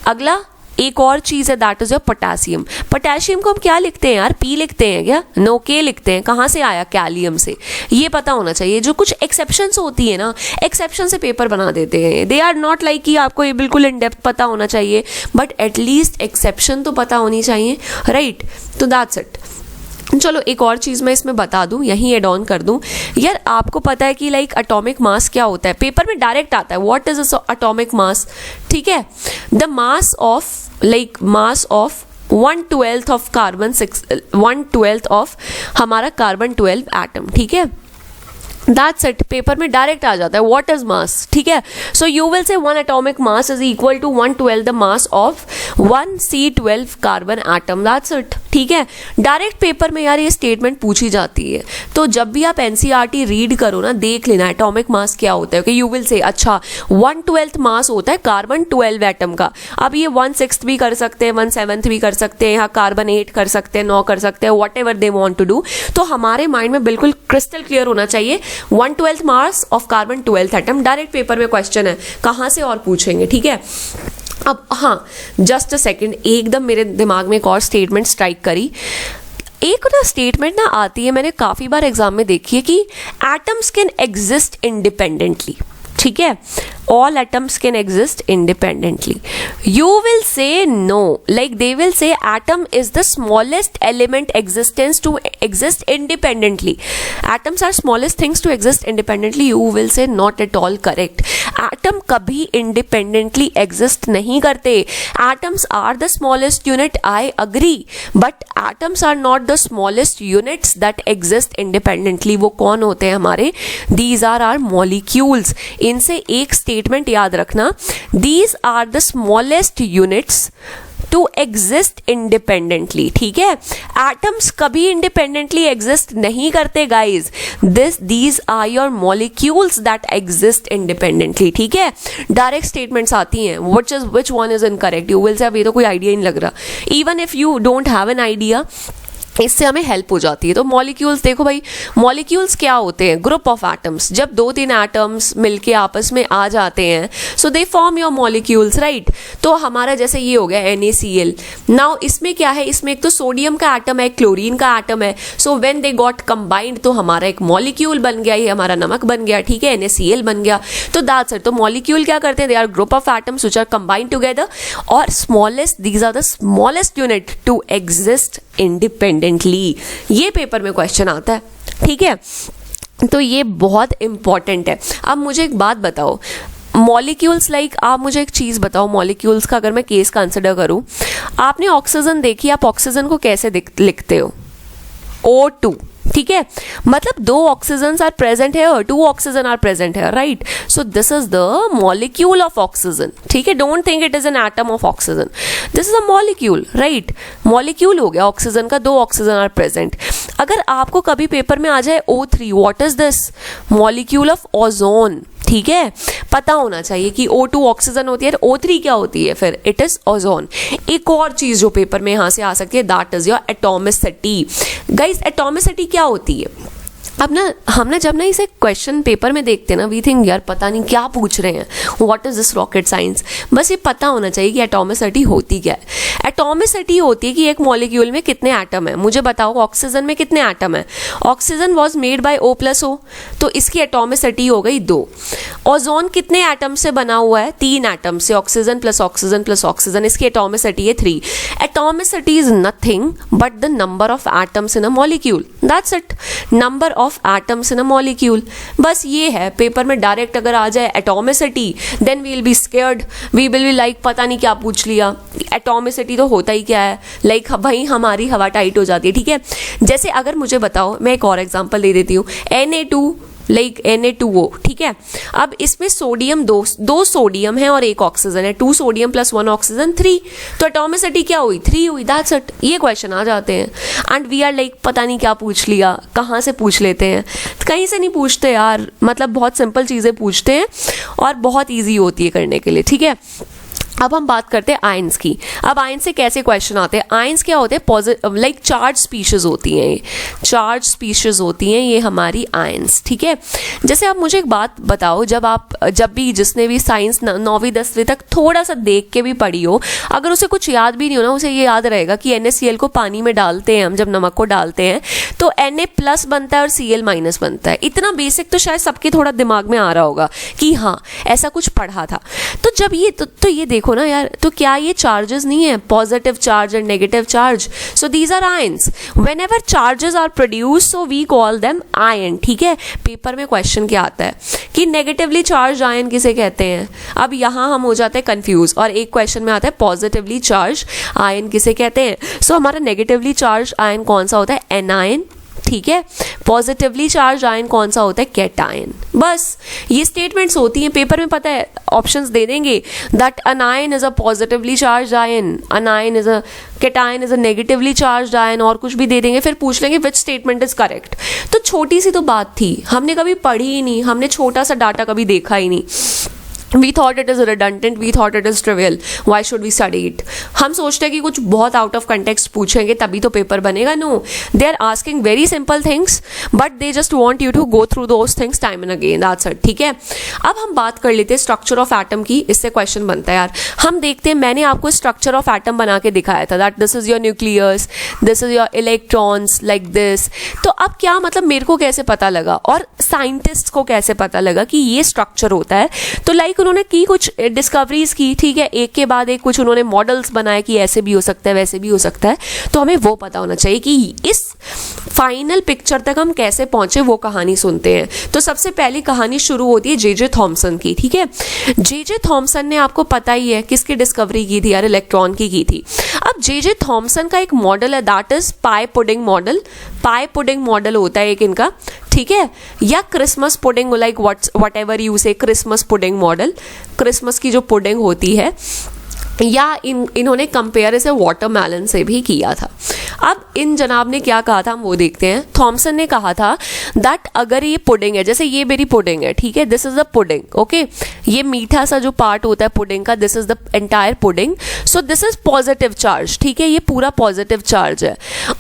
A: अगला एक और चीज है, that is your potassium. Potassium को हम क्या लिखते हैं यार? P लिखते हैं क्या? नो, K लिखते हैं। कहाँ से आया? कैलियम से। ये पता होना चाहिए। जो कुछ एक्सेप्शंस होती है ना, एक्सेप्शन से पेपर बना देते हैं। दे आर नॉट लाइक कि आपको ये बिल्कुल इन डेप्थ पता होना चाहिए, बट एटलीस्ट एक्सेप्शन तो पता होनी चाहिए, राइट? तो दैट्स इट। चलो एक और चीज़ मैं इसमें बता दूं, यहीं एड ऑन कर दूं। यार आपको पता है कि लाइक एटॉमिक मास क्या होता है? पेपर में डायरेक्ट आता है, व्हाट इज एटॉमिक मास? ठीक है, the mass of mass of 1/12 of carbon 6, 1/12 of हमारा कार्बन 12 एटम। ठीक है, दैट्स इट। पेपर में डायरेक्ट आ जाता है व्हाट इज मास। ठीक है, सो you will say 1 atomic mass is equal to 1/12 the mass of 1 C12 carbon atom. That's it. ठीक है। डायरेक्ट पेपर में यार ये स्टेटमेंट पूछी जाती है, तो जब भी आप एनसीईआरटी रीड करो ना, देख लेना एटॉमिक मास क्या होता है, कि यू विल से अच्छा 1/12 मास होता है कार्बन 12 एटम का। अब ये 1/6 भी कर सकते हैं, 1/7 भी कर सकते हैं, यहाँ कार्बन 8 कर सकते हैं, 9 कर सकते हैं, whatever they want to do. तो हमारे माइंड में बिल्कुल क्रिस्टल क्लियर होना चाहिए 1/12 mass of carbon 12 atom. Direct paper में क्वेश्चन है, कहाँ से और पूछेंगे, ठीक है। अब हाँ, जस्ट अ सेकेंड, एकदम मेरे दिमाग में एक और स्टेटमेंट स्ट्राइक करी। एक ना स्टेटमेंट ना आती है, मैंने काफ़ी बार एग्जाम में देखी है, कि एटम्स कैन एग्जिस्ट इंडिपेंडेंटली, ठीक है, all atoms can exist independently. You will say no, like they will say atom is the smallest element existence to exist independently. Atoms are smallest things to exist independently. You will say not at all correct. Atom कभी independently exist नहीं करते. Atoms are the smallest unit, I agree, but atoms are not the smallest units that exist independently. वो कौन होते हैं हमारे? These are our molecules. इनसे एक स्टेटमेंट याद रखना, these are the smallest units to exist independently, ठीक है। एटम्स कभी इंडिपेंडेंटली एग्जिस्ट नहीं करते guys, these are your molecules that exist independently, ठीक है। डायरेक्ट स्टेटमेंट्स आती हैं, which one is incorrect, you will say अब ये तो कोई आइडिया नहीं लग रहा। Even if you don't have an idea, इससे हमें हेल्प हो जाती है। तो मॉलिक्यूल्स देखो भाई, मॉलिक्यूल्स क्या होते हैं? Group of atoms. जब 2-3 एटम्स मिलके आपस में आ जाते हैं, so they form your molecules, right. तो हमारा जैसे ये हो गया NaCl। नाउ इसमें क्या है, इसमें एक तो सोडियम का एटम है, क्लोरीन का एटम है, so when they got combined तो हमारा एक मॉलिक्यूल बन गया, ये हमारा नमक बन गया, ठीक है, NaCl बन गया। तो दैट्स इट। तो मॉलिक्यूल क्या करते हैं? They are group of atoms which are combined together, और smallest, these are the smallest unit to exist independently. ये पेपर में क्वेश्चन आता है, ठीक है। तो ये बहुत इंपॉर्टेंट है। अब मुझे एक बात बताओ, मॉलिक्यूल्स लाइक आप मुझे एक चीज़ बताओ, मॉलिक्यूल्स का अगर मैं केस कंसिडर करूं, आपने ऑक्सीजन देखी, आप ऑक्सीजन को कैसे लिखते हो? O2, ठीक है, मतलब 2 ऑक्सीजन आर प्रेजेंट है और 2 ऑक्सीजन आर प्रेजेंट है, right. So this is the molecule of oxygen, ठीक है। Don't think it is an atom of oxygen, this is a molecule, right. Molecule हो गया ऑक्सीजन का, 2 ऑक्सीजन आर प्रेजेंट। अगर आपको कभी पेपर में आ जाए O3, what is this? Molecule of ozone, ठीक है। पता होना चाहिए कि O2 ऑक्सीजन होती है, O3 क्या होती है? फिर इट इज ओजोन। एक और चीज जो पेपर में यहां से आ सकती है, that is your atomicity. Guys, atomicity क्या होती है? अब ना हम ना जब ना इसे क्वेश्चन पेपर में देखते हैं ना, वी थिंक यार पता नहीं क्या पूछ रहे हैं, what is this rocket science. बस ये पता होना चाहिए कि एटॉमिसिटी होती क्या है। एटॉमिसिटी होती है कि एक मॉलिक्यूल में कितने एटम है। मुझे बताओ ऑक्सीजन में कितने एटम है? Oxygen was made by O+O, तो इसकी एटॉमिसिटी हो गई 2। ओजोन कितने एटम से बना हुआ है? 3 एटम से, oxygen plus oxygen plus oxygen, इसकी एटॉमिसिटी है 3। Atomicity is nothing but the number of atoms in a molecule, that's it, number of atoms in a molecule. बस ये है। पेपर में डायरेक्ट अगर आ जाए atomicity, then we will be scared, we will be like पता नहीं क्या पूछ लिया। एटॉमिसिटी तो होता ही क्या है, लाइक भाई हमारी हवा टाइट हो जाती है, ठीक है। जैसे अगर मुझे बताओ, मैं एक और एग्जांपल दे देती हूँ, Na2 लाइक Na2O, ठीक है। अब इसमें सोडियम 2 सोडियम है और 1 ऑक्सीजन है, 2 सोडियम प्लस 1 ऑक्सीजन 3, तो एटॉमिसिटी क्या हुई? 3 हुई, दैट्स इट। ये क्वेश्चन आ जाते हैं एंड वी आर लाइक पता नहीं क्या पूछ लिया, कहाँ से पूछ लेते हैं? कहीं से नहीं पूछते यार, मतलब बहुत सिंपल चीज़ें पूछते हैं और बहुत ईजी होती है करने के लिए, ठीक है। अब हम बात करते हैं आयंस की। अब आयंस से कैसे क्वेश्चन आते हैं? आयंस क्या होते हैं? लाइक चार्ज स्पीशीज होती हैं, ये चार्ज स्पीशीज होती हैं ये हमारी आयंस, ठीक है। जैसे आप मुझे एक बात बताओ, जब भी जिसने भी साइंस 9वीं 10वीं तक थोड़ा सा देख के भी पढ़ी हो, अगर उसे कुछ याद भी नहीं हो ना, उसे ये याद रहेगा कि NaCl को पानी में डालते हैं हम, जब नमक को डालते हैं तो Na+ बनता है और Cl- बनता है। इतना बेसिक तो शायद सबके थोड़ा दिमाग में आ रहा होगा कि हाँ ऐसा कुछ पढ़ा था। तो जब ये तो ये देखो ना यार, तो क्या ये चार्जेस नहीं है? Positive charge and negative charge, so these are ions. Whenever charges are produce, so we call them ion, ठीक है। पेपर में क्वेश्चन क्या आता है कि नेगेटिवली चार्ज आयन किसे कहते हैं? अब यहाँ हम हो जाते हैं कंफ्यूज, और एक क्वेश्चन में आता है पॉजिटिवली चार्ज आयन किसे कहते हैं। सो हमारा नेगेटिवली चार्ज आयन कौन सा होता है? एनायन, ठीक है। पॉजिटिवली चार्ज आयन कौन सा होता है? कैटायन। बस ये स्टेटमेंट्स होती हैं, पेपर में पता है ऑप्शंस दे देंगे that अनायन is a positively charge ion, अनायन is a cation is a negatively charge ion, और कुछ भी दे देंगे, फिर पूछ लेंगे विच स्टेटमेंट इज करेक्ट। तो छोटी सी तो बात थी, हमने कभी पढ़ी ही नहीं, हमने छोटा सा डाटा कभी देखा ही नहीं। We thought it is redundant, we thought it is trivial, why should we study it? हम सोचते हैं कि कुछ बहुत आउट ऑफ कंटेक्स्ट पूछेंगे तभी तो पेपर बनेगा। No, they are asking very simple things but they just want you to go through those things time and again, that's it, ठीक है। अब हम बात कर लेते हैं स्ट्रक्चर ऑफ एटम की, इससे क्वेश्चन बनता है यार। हम देखते हैं, मैंने आपको स्ट्रक्चर ऑफ एटम बना के दिखाया था that this is your nucleus, this is your electrons like this. तो अब क्या मतलब मेरे को कैसे पता लगा और साइंटिस्ट को कैसे पता लगा कि ये स्ट्रक्चर होता है? तो लाइक उन्होंने की कुछ डिस्कवरीज की, ठीक है, एक के बाद एक कुछ उन्होंने मॉडल्स बनाए कि ऐसे भी हो सकता है वैसे भी हो सकता है। तो हमें वो पता होना चाहिए कि इस फाइनल पिक्चर तक हम कैसे पहुंचे, वो कहानी सुनते हैं। तो सबसे पहली कहानी शुरू होती है जे थॉमसन की, ठीक है। जे थॉमसन ने, आपको पता ही है किसकी डिस्कवरी की थी यार? इलेक्ट्रॉन की थी। अब जे थॉमसन का एक मॉडल है that is pi pudding model. Pi pudding model होता है एक इनका, ठीक है, या Christmas pudding, like what ever you से, क्रिसमस पुडिंग मॉडल, क्रिसमस की जो पुडिंग होती है, या इन्होंने कंपेयर इसे वाटरमेलन से भी किया था। अब इन जनाब ने क्या कहा था हम वो देखते हैं। थॉमसन ने कहा था दैट अगर ये पुडिंग है, जैसे ये मेरी पुडिंग है, ठीक है, this is the pudding, okay, ये मीठा सा जो पार्ट होता है पुडिंग का, this is the entire pudding, so this is positive charge, ठीक है, ये पूरा पॉजिटिव चार्ज है।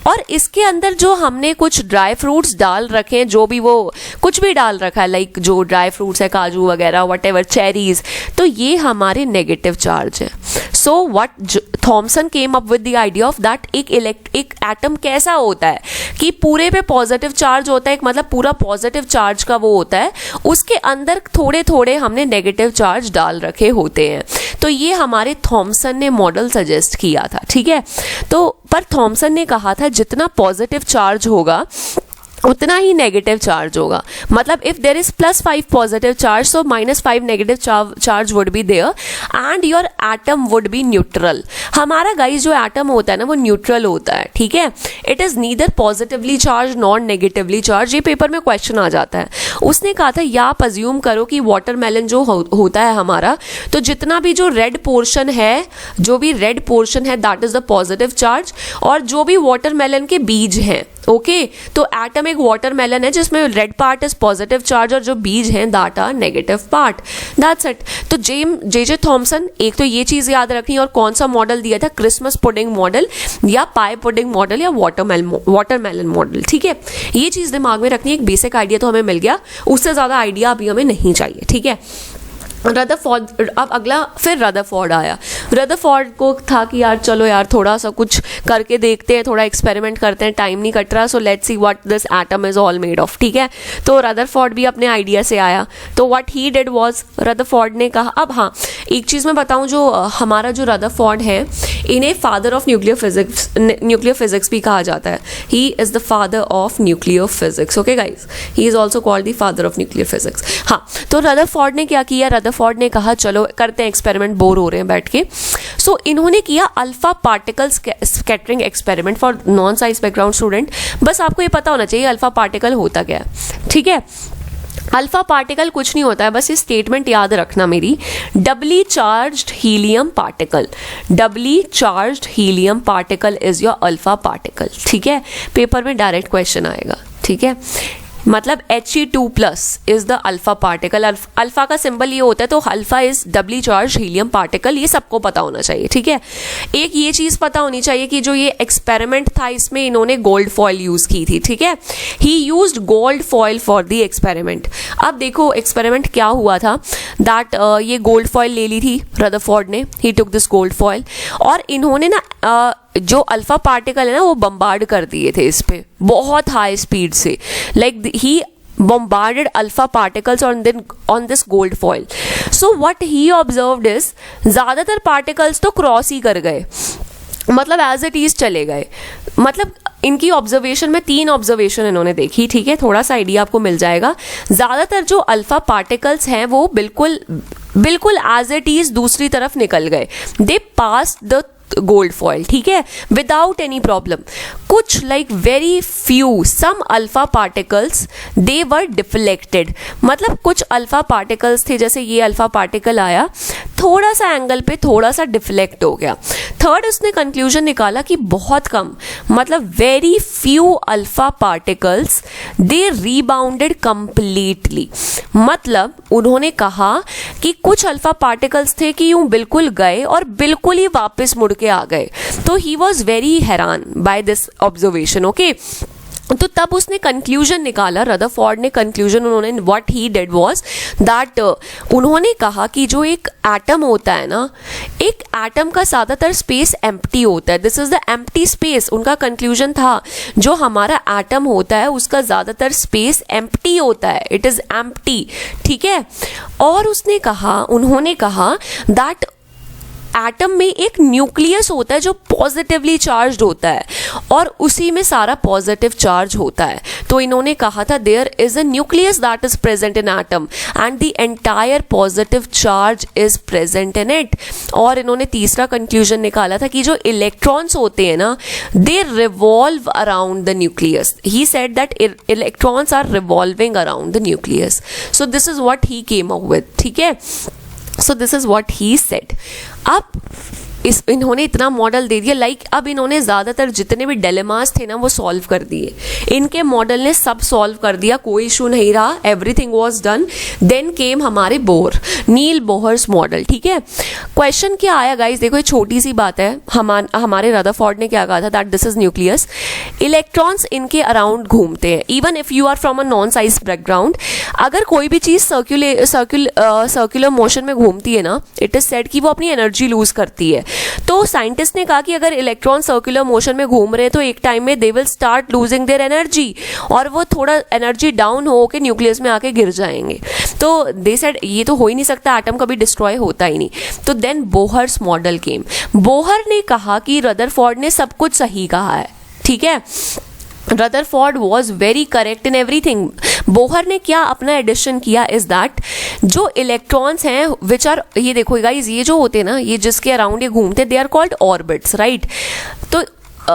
A: और इसके अंदर जो हमने कुछ ड्राई फ्रूट्स डाल रखे हैं, जो भी वो कुछ भी डाल रखा है, लाइक जो ड्राई फ्रूट्स है, काजू वगैरह, वट एवर, चेरीज, तो ये हमारे नेगेटिव चार्ज है। So what Thomson came up with the idea of that एक एटम कैसा होता है कि पूरे पे पॉजिटिव चार्ज होता है, एक मतलब पूरा पॉजिटिव चार्ज का वो होता है, उसके अंदर थोड़े थोड़े हमने नेगेटिव चार्ज डाल रखे होते हैं। तो ये हमारे थॉमसन ने मॉडल सजेस्ट किया था, ठीक है। तो पर थॉमसन ने कहा था जितना पॉजिटिव चार्ज होगा उतना ही नेगेटिव चार्ज होगा। मतलब if there is +5 positive charge, so -5 negative charge would be there and your atom would be neutral. हमारा गाइस जो एटम होता है ना वो न्यूट्रल होता है, ठीक है। It is neither positively charge nor negatively charge. ये पेपर में क्वेश्चन आ जाता है। उसने कहा था या आप अज्यूम करो कि वाटरमेलन जो होता है हमारा, तो जितना भी जो रेड पोर्शन है, that is the positive charge, और जो भी वाटरमेलन के बीज हैं, ओके, तो एटम एक वाटरमेलन है जिसमें red part is positive charge और जो बीज हैं that are negative part, that's it. तो जे थॉमसन, एक तो ये चीज याद रखनी, और कौन सा मॉडल दिया था? क्रिसमस पुडिंग मॉडल या पाई पुडिंग मॉडल या वाटरमेलन मॉडल, ठीक है। ये चीज दिमाग में रखनी, एक बेसिक आइडिया तो हमें मिल गया, उससे ज्यादा आइडिया अभी हमें नहीं चाहिए, ठीक है। रदरफोर्ड, अब अगला फिर रदरफोर्ड आया। रदरफोर्ड को था कि यार चलो यार थोड़ा सा कुछ करके देखते हैं, थोड़ा एक्सपेरिमेंट करते हैं, टाइम नहीं कट रहा, so let's see what this atom is all made of, ठीक है। तो रदरफोर्ड भी अपने आइडिया से आया। तो what he did was, Rutherford ने कहा, अब हाँ एक चीज़ मैं बताऊँ, जो हमारा जो रदरफोर्ड है, इन्हें फादर ऑफ न्यूक्लियर फिजिक्स भी कहा जाता है। He is the father of nuclear physics, okay guys, he is also called the father of nuclear physics. हाँ, तो रदरफोर्ड ने क्या किया? रदरफोर्ड ने कहा चलो करते हैं एक्सपेरिमेंट, बोर हो रहे हैं बैठ के। सो इन्होंने किया alpha particle scattering experiment for non science background student. बस आपको ये पता होना चाहिए अल्फा पार्टिकल होता क्या है, ठीक है। अल्फा पार्टिकल कुछ नहीं होता है, बस ये स्टेटमेंट याद रखना मेरी, doubly charged helium particle, doubly charged helium particle is your alpha particle, ठीक है। पेपर में डायरेक्ट क्वेश्चन आएगा, ठीक है। मतलब He2+ is the alpha particle. Alpha का सिंबल ये होता है, तो alpha is doubly charge helium particle, ये सबको पता होना चाहिए, ठीक है। एक ये चीज पता होनी चाहिए कि जो ये एक्सपेरिमेंट था इसमें इन्होंने गोल्ड फॉइल यूज की थी, ठीक है। ही used gold foil for the experiment. अब देखो एक्सपेरिमेंट क्या हुआ था, दैट ये गोल्ड फॉइल ले ली थी रदरफोर्ड ने, ही टुक दिस गोल्ड फॉइल, और इन्होंने ना जो अल्फा पार्टिकल है ना वो बम्बार्ड कर दिए थे इस पे बहुत हाई स्पीड से, like he bombarded alpha particles on this gold foil. So what he observed is ज्यादातर particles तो क्रॉस ही कर गए, मतलब एज इट इज चले गए। मतलब इनकी ऑब्जर्वेशन में 3 ऑब्जर्वेशन इन्होंने देखी, ठीक है, थोड़ा सा आइडिया आपको मिल जाएगा। ज्यादातर जो अल्फा पार्टिकल्स हैं वो बिल्कुल एज इट इज दूसरी तरफ निकल गए, they pass the gold foil, ठीक है, विदाउट एनी प्रॉब्लम. कुछ like very few some alpha particles they were deflected, मतलब कुछ अल्फा पार्टिकल्स थे, जैसे ये अल्फा पार्टिकल आया, थोड़ा सा एंगल पे थोड़ा सा डिफ्लेक्ट हो गया. थर्ड उसने कंक्लूजन निकाला कि बहुत कम, मतलब very few alpha particles they rebounded completely. मतलब उन्होंने कहा कि कुछ अल्फा पार्टिकल्स थे कि यूं बिल्कुल गए और बिल्कुल ही वापस मुड़ के आ गए. तो ही वॉज वेरी हैरान बाय दिस ऑब्जर्वेशन. ओके, तो तब उसने कंक्लूजन निकाला, रदरफोर्ड ने कंक्लूजन, उन्होंने what he did was that उन्होंने कहा कि जो एक एटम होता है ना, एक एटम का ज़्यादातर स्पेस एम्प्टी होता है. This is the empty space. उनका कंक्लूजन था जो हमारा एटम होता है उसका ज़्यादातर स्पेस एम्प्टी होता है, इट इज़ एम्प्टी, ठीक है. और उसने कहा, उन्होंने कहा दैट एटम में एक न्यूक्लियस होता है जो पॉजिटिवली चार्ज्ड होता है और उसी में सारा पॉजिटिव चार्ज होता है. तो इन्होंने कहा था there is a nucleus that is present in atom and the entire positive charge is present in it. और इन्होंने तीसरा कंक्लूजन निकाला था कि जो इलेक्ट्रॉन्स होते हैं ना, they revolve around the nucleus. He said that electrons are revolving around the nucleus. So this is what he came up with, ठीक है. So this is what he said. अब इन्होंने इतना मॉडल दे दिया, लाइक अब इन्होंने ज़्यादातर जितने भी डिलेमास थे ना वो सॉल्व कर दिए. इनके मॉडल ने सब सॉल्व कर दिया, कोई इशू नहीं रहा, everything was done. Then came हमारे बोर, नील बोहर्स मॉडल, ठीक है. क्वेश्चन क्या आया गाइस, देखो ये छोटी सी बात है. हमारे रदरफोर्ड ने क्या कहा था that this is nucleus, electrons इनके अराउंड घूमते हैं. Even if you are from a non साइज बैकग्राउंड, अगर कोई भी चीज़ सर्कुलर मोशन में घूमती है ना, इट इज सेड कि वो अपनी एनर्जी लूज करती है. तो साइंटिस्ट ने कहा कि अगर इलेक्ट्रॉन सर्कुलर मोशन में घूम रहे हैं तो एक टाइम में they will start losing their energy और वो थोड़ा एनर्जी डाउन हो के न्यूक्लियस में आके गिर जाएंगे. तो दे सेड ये तो हो ही नहीं सकता, एटम कभी डिस्ट्रॉय होता ही नहीं. तो देन बोहर्स मॉडल केम. बोहर ने कहा कि रदरफोर्ड ने सब कुछ सही कहा है, ठीक है. Rutherford was very correct in everything. Bohr ने क्या अपना एडिशन किया इज दैट जो इलेक्ट्रॉन्स हैं विच आर, ये देखो गाइज, ये जो होते हैं ना, ये जिसके अराउंड ये घूमते, they are called orbits, right. तो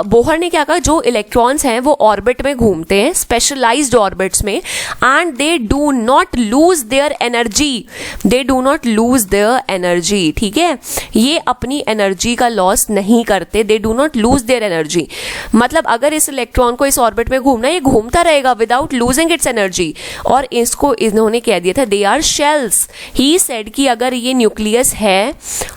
A: बोहर ने क्या कहा, जो इलेक्ट्रॉन्स हैं वो ऑर्बिट में घूमते हैं, स्पेशलाइज्ड ऑर्बिट्स में, and they do not lose their energy, they do not lose their energy, ठीक है. ये अपनी एनर्जी का लॉस नहीं करते, they do not lose their energy. मतलब अगर इस इलेक्ट्रॉन को इस ऑर्बिट में घूमना है, ये घूमता रहेगा विदाउट लूजिंग इट्स एनर्जी. और इसको इन्होंने कह दिया था they are shells. He said कि अगर ये न्यूक्लियस है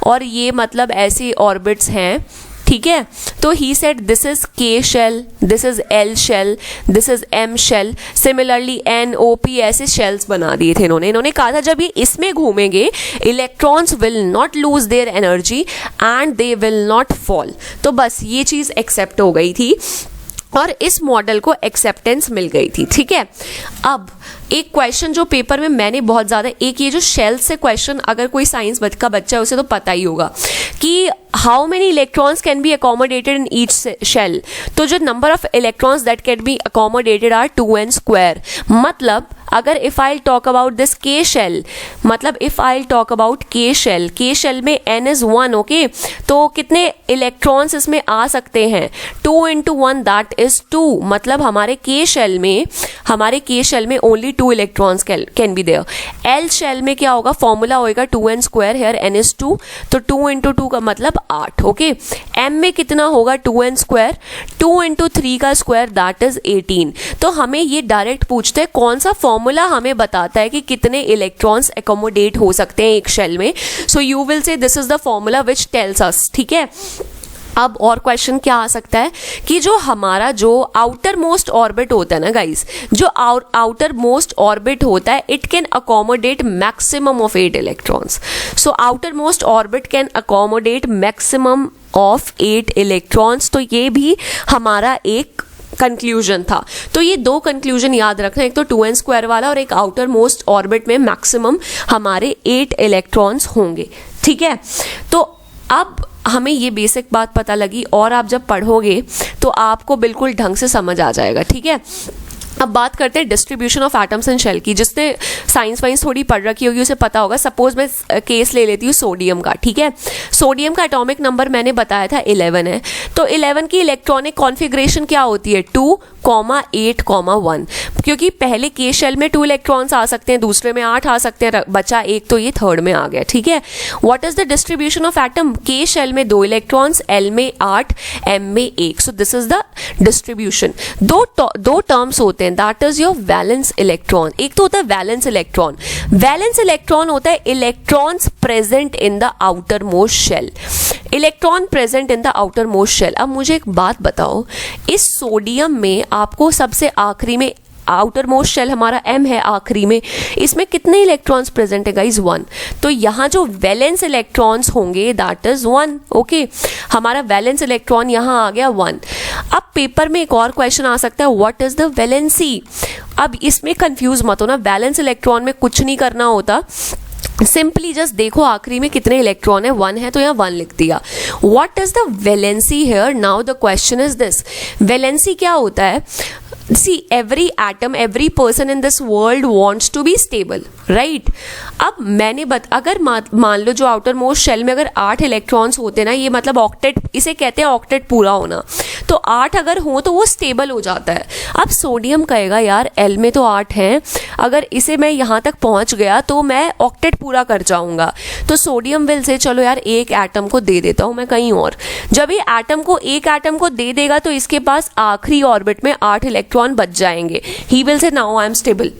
A: और ये मतलब ऐसे ऑर्बिट्स हैं, ठीक है, तो he said this is K shell, this is L shell, this is M shell, similarly N O P, ऐसे शेल्स बना दिए थे इन्होंने. इन्होंने कहा था जब ये इसमें घूमेंगे electrons will not lose their energy and they will not fall. तो बस ये चीज़ एक्सेप्ट हो गई थी और इस मॉडल को एक्सेप्टेंस मिल गई थी, ठीक है. अब एक क्वेश्चन जो पेपर में मैंने बहुत ज़्यादा, एक ये जो शेल से क्वेश्चन, अगर कोई साइंस का बच्चा है उसे तो पता ही होगा कि how many electrons can be accommodated in each shell. तो जो number of electrons that can be accommodated are 2n². मतलब अगर if I talk about this K shell, मतलब if I talk about K shell में n is 1, okay. तो कितने electrons इसमें आ सकते हैं, 2 × 1 दैट इज 2. मतलब हमारे के शेल में only 2 electrons can be there. L shell में क्या होगा, फॉर्मूला होएगा 2n², हेयर n इज 2, तो 2 × 2 का मतलब 8, ओके. m में कितना होगा 2n², 2 × 3 का स्क्वायर दैट इज 18. तो हमें ये डायरेक्ट पूछते हैं कौन सा फॉर्मूला हमें बताता है कि कितने इलेक्ट्रॉन्स एकोमोडेट हो सकते हैं एक शेल में. सो यू विल से this is the formula which tells us, ठीक है. अब और क्वेश्चन क्या आ सकता है कि जो हमारा जो आउटर मोस्ट ऑर्बिट होता है ना गाइस, जो आउटर मोस्ट ऑर्बिट होता है, it can accommodate maximum of 8 electrons. So outer most orbit can accommodate maximum of 8 electrons. तो ये भी हमारा एक कंक्लूजन था. तो ये 2 कंक्लूजन याद रखना, एक तो 2n² वाला और एक आउटर मोस्ट ऑर्बिट में मैक्सिमम हमारे 8 इलेक्ट्रॉन्स होंगे, ठीक है. तो अब हमें ये बेसिक बात पता लगी और आप जब पढ़ोगे तो आपको बिल्कुल ढंग से समझ आ जाएगा, ठीक है. अब बात करते हैं distribution of atoms in shell की। जिसने साइंस वाइंस थोड़ी पढ़ रखी होगी उसे पता होगा। सपोज मैं केस ले लेती हूँ सोडियम का, ठीक है। सोडियम का एटॉमिक नंबर मैंने बताया था 11 है। तो 11 की इलेक्ट्रॉनिक कॉन्फ़िगरेशन क्या होती है? 2, 8, 1, क्योंकि पहले के शेल में 2 इलेक्ट्रॉन्स आ सकते हैं, दूसरे में 8 आ सकते हैं, बचा एक, तो ये थर्ड में आ गया, ठीक है। What is the distribution of atom? के शेल में 2 इलेक्ट्रॉन्स, एल में 8, एम में 1। सो दिस इज द डिस्ट्रीब्यूशन। दो टर्म्स होते हैं, that is your valence electron. एक तो होता है वैलेंस इलेक्ट्रॉन। वैलेंस इलेक्ट्रॉन होता है electrons present in the outermost shell. Electron present in the outermost shell. अब मुझे एक बात बताओ, इस सोडियम में आपको सबसे आखिरी में, आउटर मोस्ट शेल हमारा M है आखिरी में, इसमें कितने इलेक्ट्रॉन्स प्रेजेंट है गाइज? 1। तो यहाँ जो वैलेंस इलेक्ट्रॉन्स होंगे दैट इज 1। ओके, हमारा वैलेंस इलेक्ट्रॉन यहाँ आ गया 1। अब पेपर में एक और क्वेश्चन आ सकता है, व्हाट इज द वैलेंसी? अब इसमें कंफ्यूज मत हो ना, वैलेंस इलेक्ट्रॉन में कुछ नहीं करना होता, सिंपली जस्ट देखो आखिरी में कितने इलेक्ट्रॉन है, 1 है तो यहाँ 1 लिख दिया। What is the valency here? Now the question is this, valency क्या होता है? See, every atom, every person in this world wants to be stable, right? अब मैंने अगर मान लो जो आउटर मोस्ट शेल में अगर 8 इलेक्ट्रॉन्स होते ना, ये मतलब ऑक्टेट, इसे कहते हैं ऑक्टेट पूरा होना, तो 8 अगर हो तो वो स्टेबल हो जाता है। अब सोडियम कहेगा यार एल में तो 8 हैं, अगर इसे मैं यहाँ तक पहुँच गया तो मैं ऑक्टेट पूरा कर जाऊँगा। तो सोडियम विल से चलो यार एक एटम को दे देता हूँ मैं कहीं और। जब ये एक एटम को दे देगा तो इसके पास आखिरी ऑर्बिट में 8 इलेक्ट्रॉन बच जाएंगे। He will say now I am stable,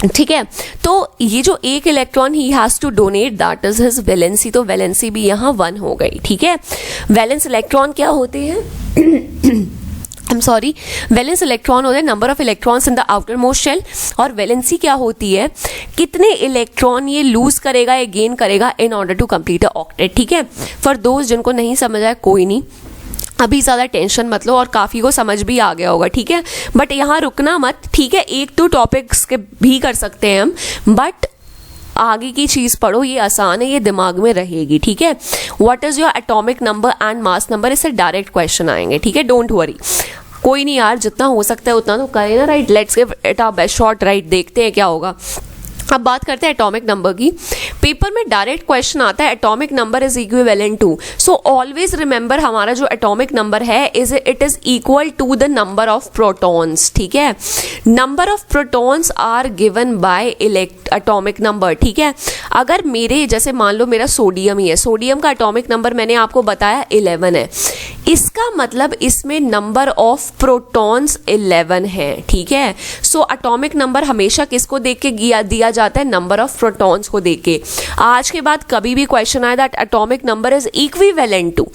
A: ठीक है। तो ये जो एक electron he has to donate, that is his valency. तो वैलेंसी भी यहाँ 1 हो गई, ठीक है। वैलेंस इलेक्ट्रॉन क्या होते हैं? I am sorry, valence electron होते हैं number of electrons in the outermost shell, और वैलेंसी क्या होती है? कितने इलेक्ट्रॉन ये लूज करेगा या गेन करेगा in order to complete a octet, ठीक है। फॉर दोस्त जिनको नहीं समझ आया कोई नहीं, अभी ज़्यादा टेंशन मत लो और काफ़ी को समझ भी आ गया होगा, ठीक है। बट यहाँ रुकना मत, ठीक है। 1-2 टॉपिक्स के भी कर सकते हैं हम, बट आगे की चीज़ पढ़ो, ये आसान है, ये दिमाग में रहेगी, ठीक है। What is your atomic number and mass number? इससे डायरेक्ट क्वेश्चन आएंगे, ठीक है। डोंट वरी, कोई नहीं यार, जितना हो सकता है उतना तो करें ना, right. Let's give it our best shot, right. देखते हैं क्या होगा। अब बात करते हैं एटॉमिक नंबर की। पेपर में डायरेक्ट क्वेश्चन आता है atomic number is equivalent to, so always remember हमारा जो एटॉमिक नंबर है it is equal to the number of protons, ठीक है। Number of protons are given by atomic number, ठीक है। अगर मेरे जैसे मान लो मेरा सोडियम ही है, सोडियम का एटॉमिक नंबर मैंने आपको बताया 11 है, इसका मतलब इसमें नंबर ऑफ प्रोटॉन्स 11 है, ठीक है। सो एटॉमिक नंबर हमेशा किसको देख के दिया जाता है? नंबर ऑफ प्रोटॉन्स को देख के। आज के बाद कभी भी क्वेश्चन आए that atomic number is equivalent to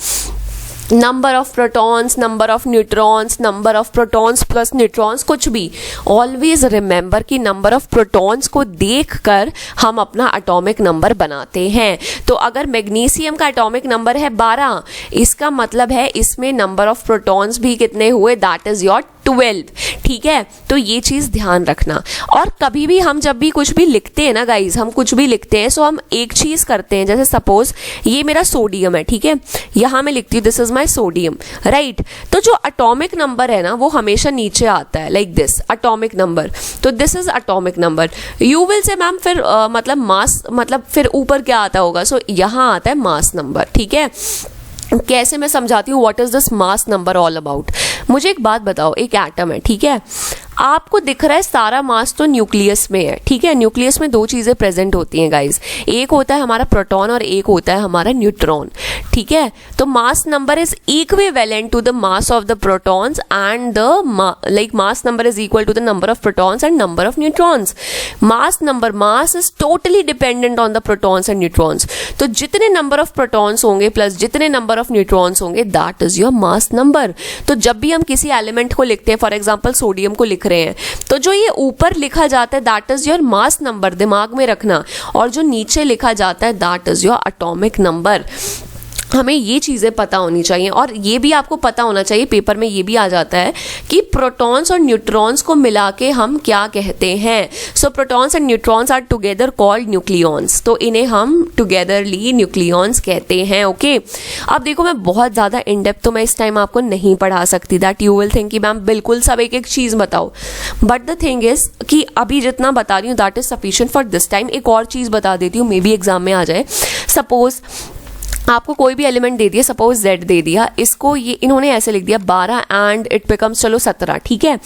A: number of protons, number of neutrons, number of protons plus neutrons, कुछ भी, ऑलवेज रिमेंबर कि नंबर ऑफ प्रोटॉन्स को देखकर हम अपना एटॉमिक नंबर बनाते हैं। तो अगर मैग्नीशियम का एटॉमिक नंबर है 12, इसका मतलब है इसमें नंबर ऑफ प्रोटॉन्स भी कितने हुए? दैट इज योर 12, ठीक है। तो ये चीज़ ध्यान रखना। और कभी भी हम जब भी कुछ भी लिखते हैं ना गाइज, हम कुछ भी लिखते हैं, सो हम एक चीज़ करते हैं, जैसे सपोज ये मेरा सोडियम है, ठीक है, यहाँ मैं लिखती हूँ this is my sodium, right. तो जो एटॉमिक नंबर है ना वो हमेशा नीचे आता है, लाइक दिस एटॉमिक नंबर। तो this is atomic number. You will say ma'am फिर मतलब मास, मतलब फिर ऊपर क्या आता होगा? सो यहाँ आता है मास नंबर, ठीक है। कैसे मैं समझाती हूँ what is this mass number all about. मुझे एक बात बताओ, एक एटम है, ठीक है, आपको दिख रहा है सारा मास तो न्यूक्लियस में है, ठीक है। न्यूक्लियस में 2 चीज़ें प्रेजेंट होती हैं गाइज, एक होता है हमारा प्रोटॉन और एक होता है हमारा न्यूट्रॉन, ठीक है। तो mass number is equivalent to the mass of the protons and the like mass number is equal to the number of protons and number of neutrons. Mass is totally dependent on the protons and neutrons. तो जितने number of protons होंगे plus जितने number of neutrons होंगे that is your mass number. तो जब भी हम किसी एलिमेंट को लिखते हैं, फॉर एग्जाम्पल सोडियम को लिख रहे हैं, तो जो ये ऊपर लिखा जाता है that is your mass number, दिमाग में रखना, और जो नीचे लिखा जाता है that is your atomic number. हमें ये चीज़ें पता होनी चाहिए, और ये भी आपको पता होना चाहिए, पेपर में ये भी आ जाता है कि प्रोटॉन्स और न्यूट्रॉन्स को मिला के हम क्या कहते हैं. So protons and neutrons are together called nucleons. तो इन्हें हम टुगेदरली न्यूक्लियॉन्स कहते हैं. ओके, अब देखो मैं बहुत ज़्यादा इन डेप्थ तो मैं इस टाइम आपको नहीं पढ़ा सकती, दैट यू विल थिंक कि मैम बिल्कुल सब एक एक चीज़ बताओ. बट द थिंग इज कि अभी जितना बता रही हूँ that is sufficient for this time. एक और चीज़ बता देती हूँ, मे बी एग्जाम में आ जाए. सपोज आपको कोई भी एलिमेंट दे दिया, सपोज z दे दिया, इसको ये इन्होंने ऐसे लिख दिया 12 एंड इट बिकम्स चलो 17. ठीक है,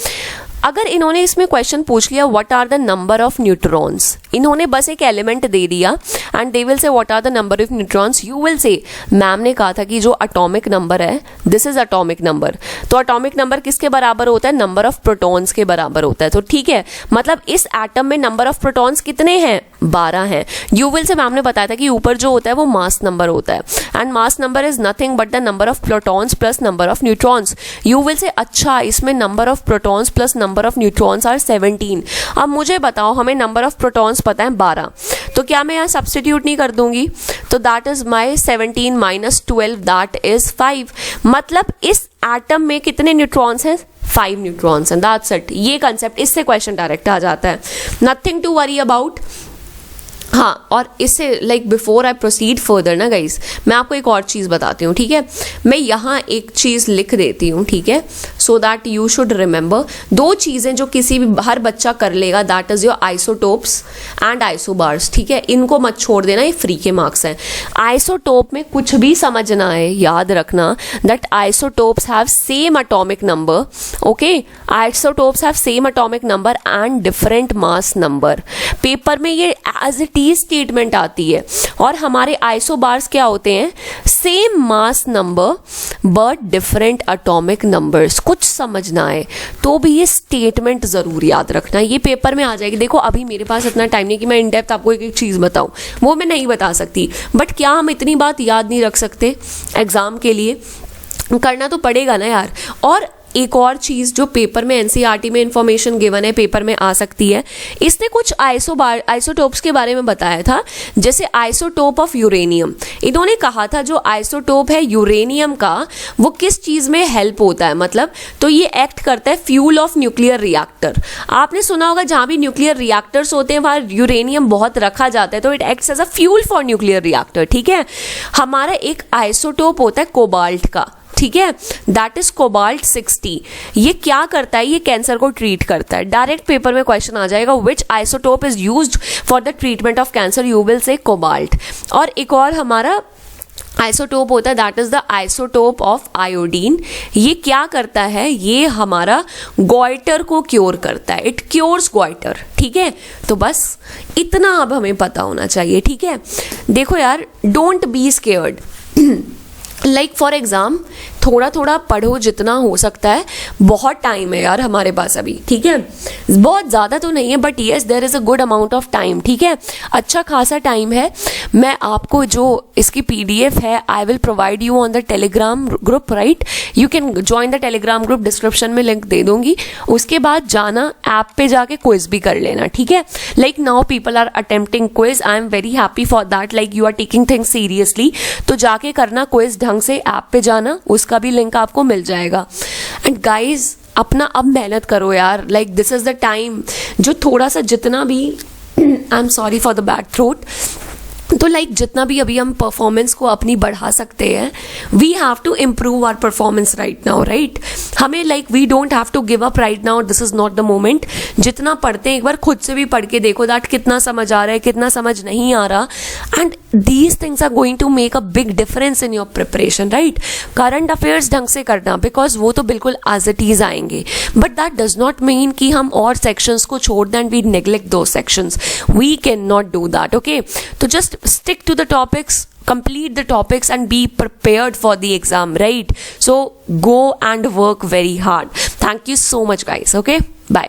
A: अगर इन्होंने इसमें क्वेश्चन पूछ लिया what are the number of neutrons, इन्होंने बस एक एलिमेंट दे दिया and they will say what are the number of neutrons, you will say ma'am ने कहा था कि जो एटॉमिक नंबर है दिस इज एटॉमिक नंबर. तो एटॉमिक नंबर किसके बराबर होता है? नंबर ऑफ प्रोटॉन्स के बराबर होता है. तो ठीक है, मतलब इस एटम में नंबर ऑफ प्रोटॉन्स कितने हैं? 12 हैं. यू विल से मैम ने बताया था कि ऊपर जो होता है वो मास नंबर होता है, and mass number is nothing but the number of protons plus number of neutrons. You will say अच्छा इसमें number of protons plus number of neutrons are 17. अब मुझे बताओ, हमें नंबर ऑफ प्रोटॉन्स पता है 12, तो क्या मैं यहाँ सब्सटीट्यूट नहीं कर दूंगी? तो that is my 17 minus 12 that is 5. मतलब इस एटम में कितने न्यूट्रॉन्स हैं? 5 न्यूट्रॉन्स हैं. That's it. ये कंसेप्ट, इससे क्वेश्चन डायरेक्ट आ जाता है. Nothing to worry about. हाँ, और इससे like before I proceed further ना गाइज, मैं आपको एक और चीज़ बताती हूँ. ठीक है, मैं यहाँ एक चीज़ लिख देती हूँ. ठीक है, so that you should remember 2 चीज़ें जो किसी भी हर बच्चा कर लेगा, that is your isotopes and isobars. ठीक है, इनको मत छोड़ देना, ये फ्री के मार्क्स हैं. आइसोटोप में कुछ भी समझना है, याद रखना that isotopes have same atomic number. Okay, isotopes have same atomic number and different mass number. Paper में ये एज इट स्टेटमेंट आती है. और हमारे आइसोबार्स क्या होते हैं? Same mass number but different atomic numbers. कुछ समझना है तो भी ये स्टेटमेंट जरूर याद रखना, ये पेपर में आ जाएगी. देखो अभी मेरे पास इतना टाइम नहीं कि मैं इन डेप्थ आपको एक एक चीज बताऊं, वो मैं नहीं बता सकती. बट क्या हम इतनी बात याद नहीं रख सकते? एग्जाम के लिए करना तो पड़ेगा ना यार. और एक और चीज़ जो पेपर में एनसीईआरटी में इंफॉर्मेशन गिवन है, पेपर में आ सकती है, इसने कुछ आइसोटोप्स के बारे में बताया था. जैसे आइसोटोप ऑफ यूरेनियम, इन्होंने कहा था जो आइसोटोप है यूरेनियम का वो किस चीज़ में हेल्प होता है, मतलब तो ये एक्ट करता है फ्यूल ऑफ न्यूक्लियर रिएक्टर. आपने सुना होगा जहाँ भी न्यूक्लियर रिएक्टर्स होते हैं वहाँ यूरेनियम बहुत रखा जाता है, तो it acts as a fuel for nuclear reactor. ठीक है, हमारा एक आइसोटोप होता है कोबाल्ट का. ठीक है, दैट इज कोबाल्ट 60. ये क्या करता है? ये कैंसर को ट्रीट करता है. डायरेक्ट पेपर में क्वेश्चन आ जाएगा which isotope is used for the treatment of cancer, you will say cobalt. और एक और हमारा आइसोटोप होता है that is the isotope of iodine. ये क्या करता है? ये हमारा गॉइटर को क्योर करता है, इट क्योर्स गॉइटर. ठीक है, तो बस इतना अब हमें पता होना चाहिए. ठीक है, देखो यार, don't be scared. Like for exam थोड़ा थोड़ा पढ़ो जितना हो सकता है. बहुत टाइम है यार हमारे पास अभी. ठीक है, बहुत ज़्यादा तो नहीं है but yes there is a good amount of time. ठीक है, अच्छा खासा टाइम है. मैं आपको जो इसकी PDF है I will provide you on the Telegram group. Right, you can join the Telegram group, description में लिंक दे दूंगी. उसके बाद जाना ऐप पे जाके क्विज भी कर लेना. ठीक है, like now people are attempting quiz, I am very happy for that. Like you are taking things seriously, तो जाके करना क्विज ढंग से, ऐप पे जाना, उसका भी लिंक आपको मिल जाएगा. एंड गाइज अपना अब मेहनत करो यार. Like this is the time जो थोड़ा सा जितना भी आई am sorry for the bad throat, तो लाइक जितना भी अभी हम परफॉर्मेंस को अपनी बढ़ा सकते हैं, we have to improve our performance right now. Right, हमें like we don't have to give up right now, this is not the moment. जितना पढ़ते हैं एक बार खुद से भी पढ़ के देखो दैट कितना समझ आ रहा है, कितना समझ नहीं आ रहा. And these things are going to make a big difference in your preparation. Right, current affairs ढंग से करना, बिकॉज वो तो बिल्कुल एज इट इज आएंगे, but that does not mean कि हम और सेक्शंस को छोड़ दें and we neglect two sections. We can not do that. Okay, तो just stick to the topics, complete the topics and be prepared for the exam, right? So go and work very hard. Thank you so much guys. Okay, bye.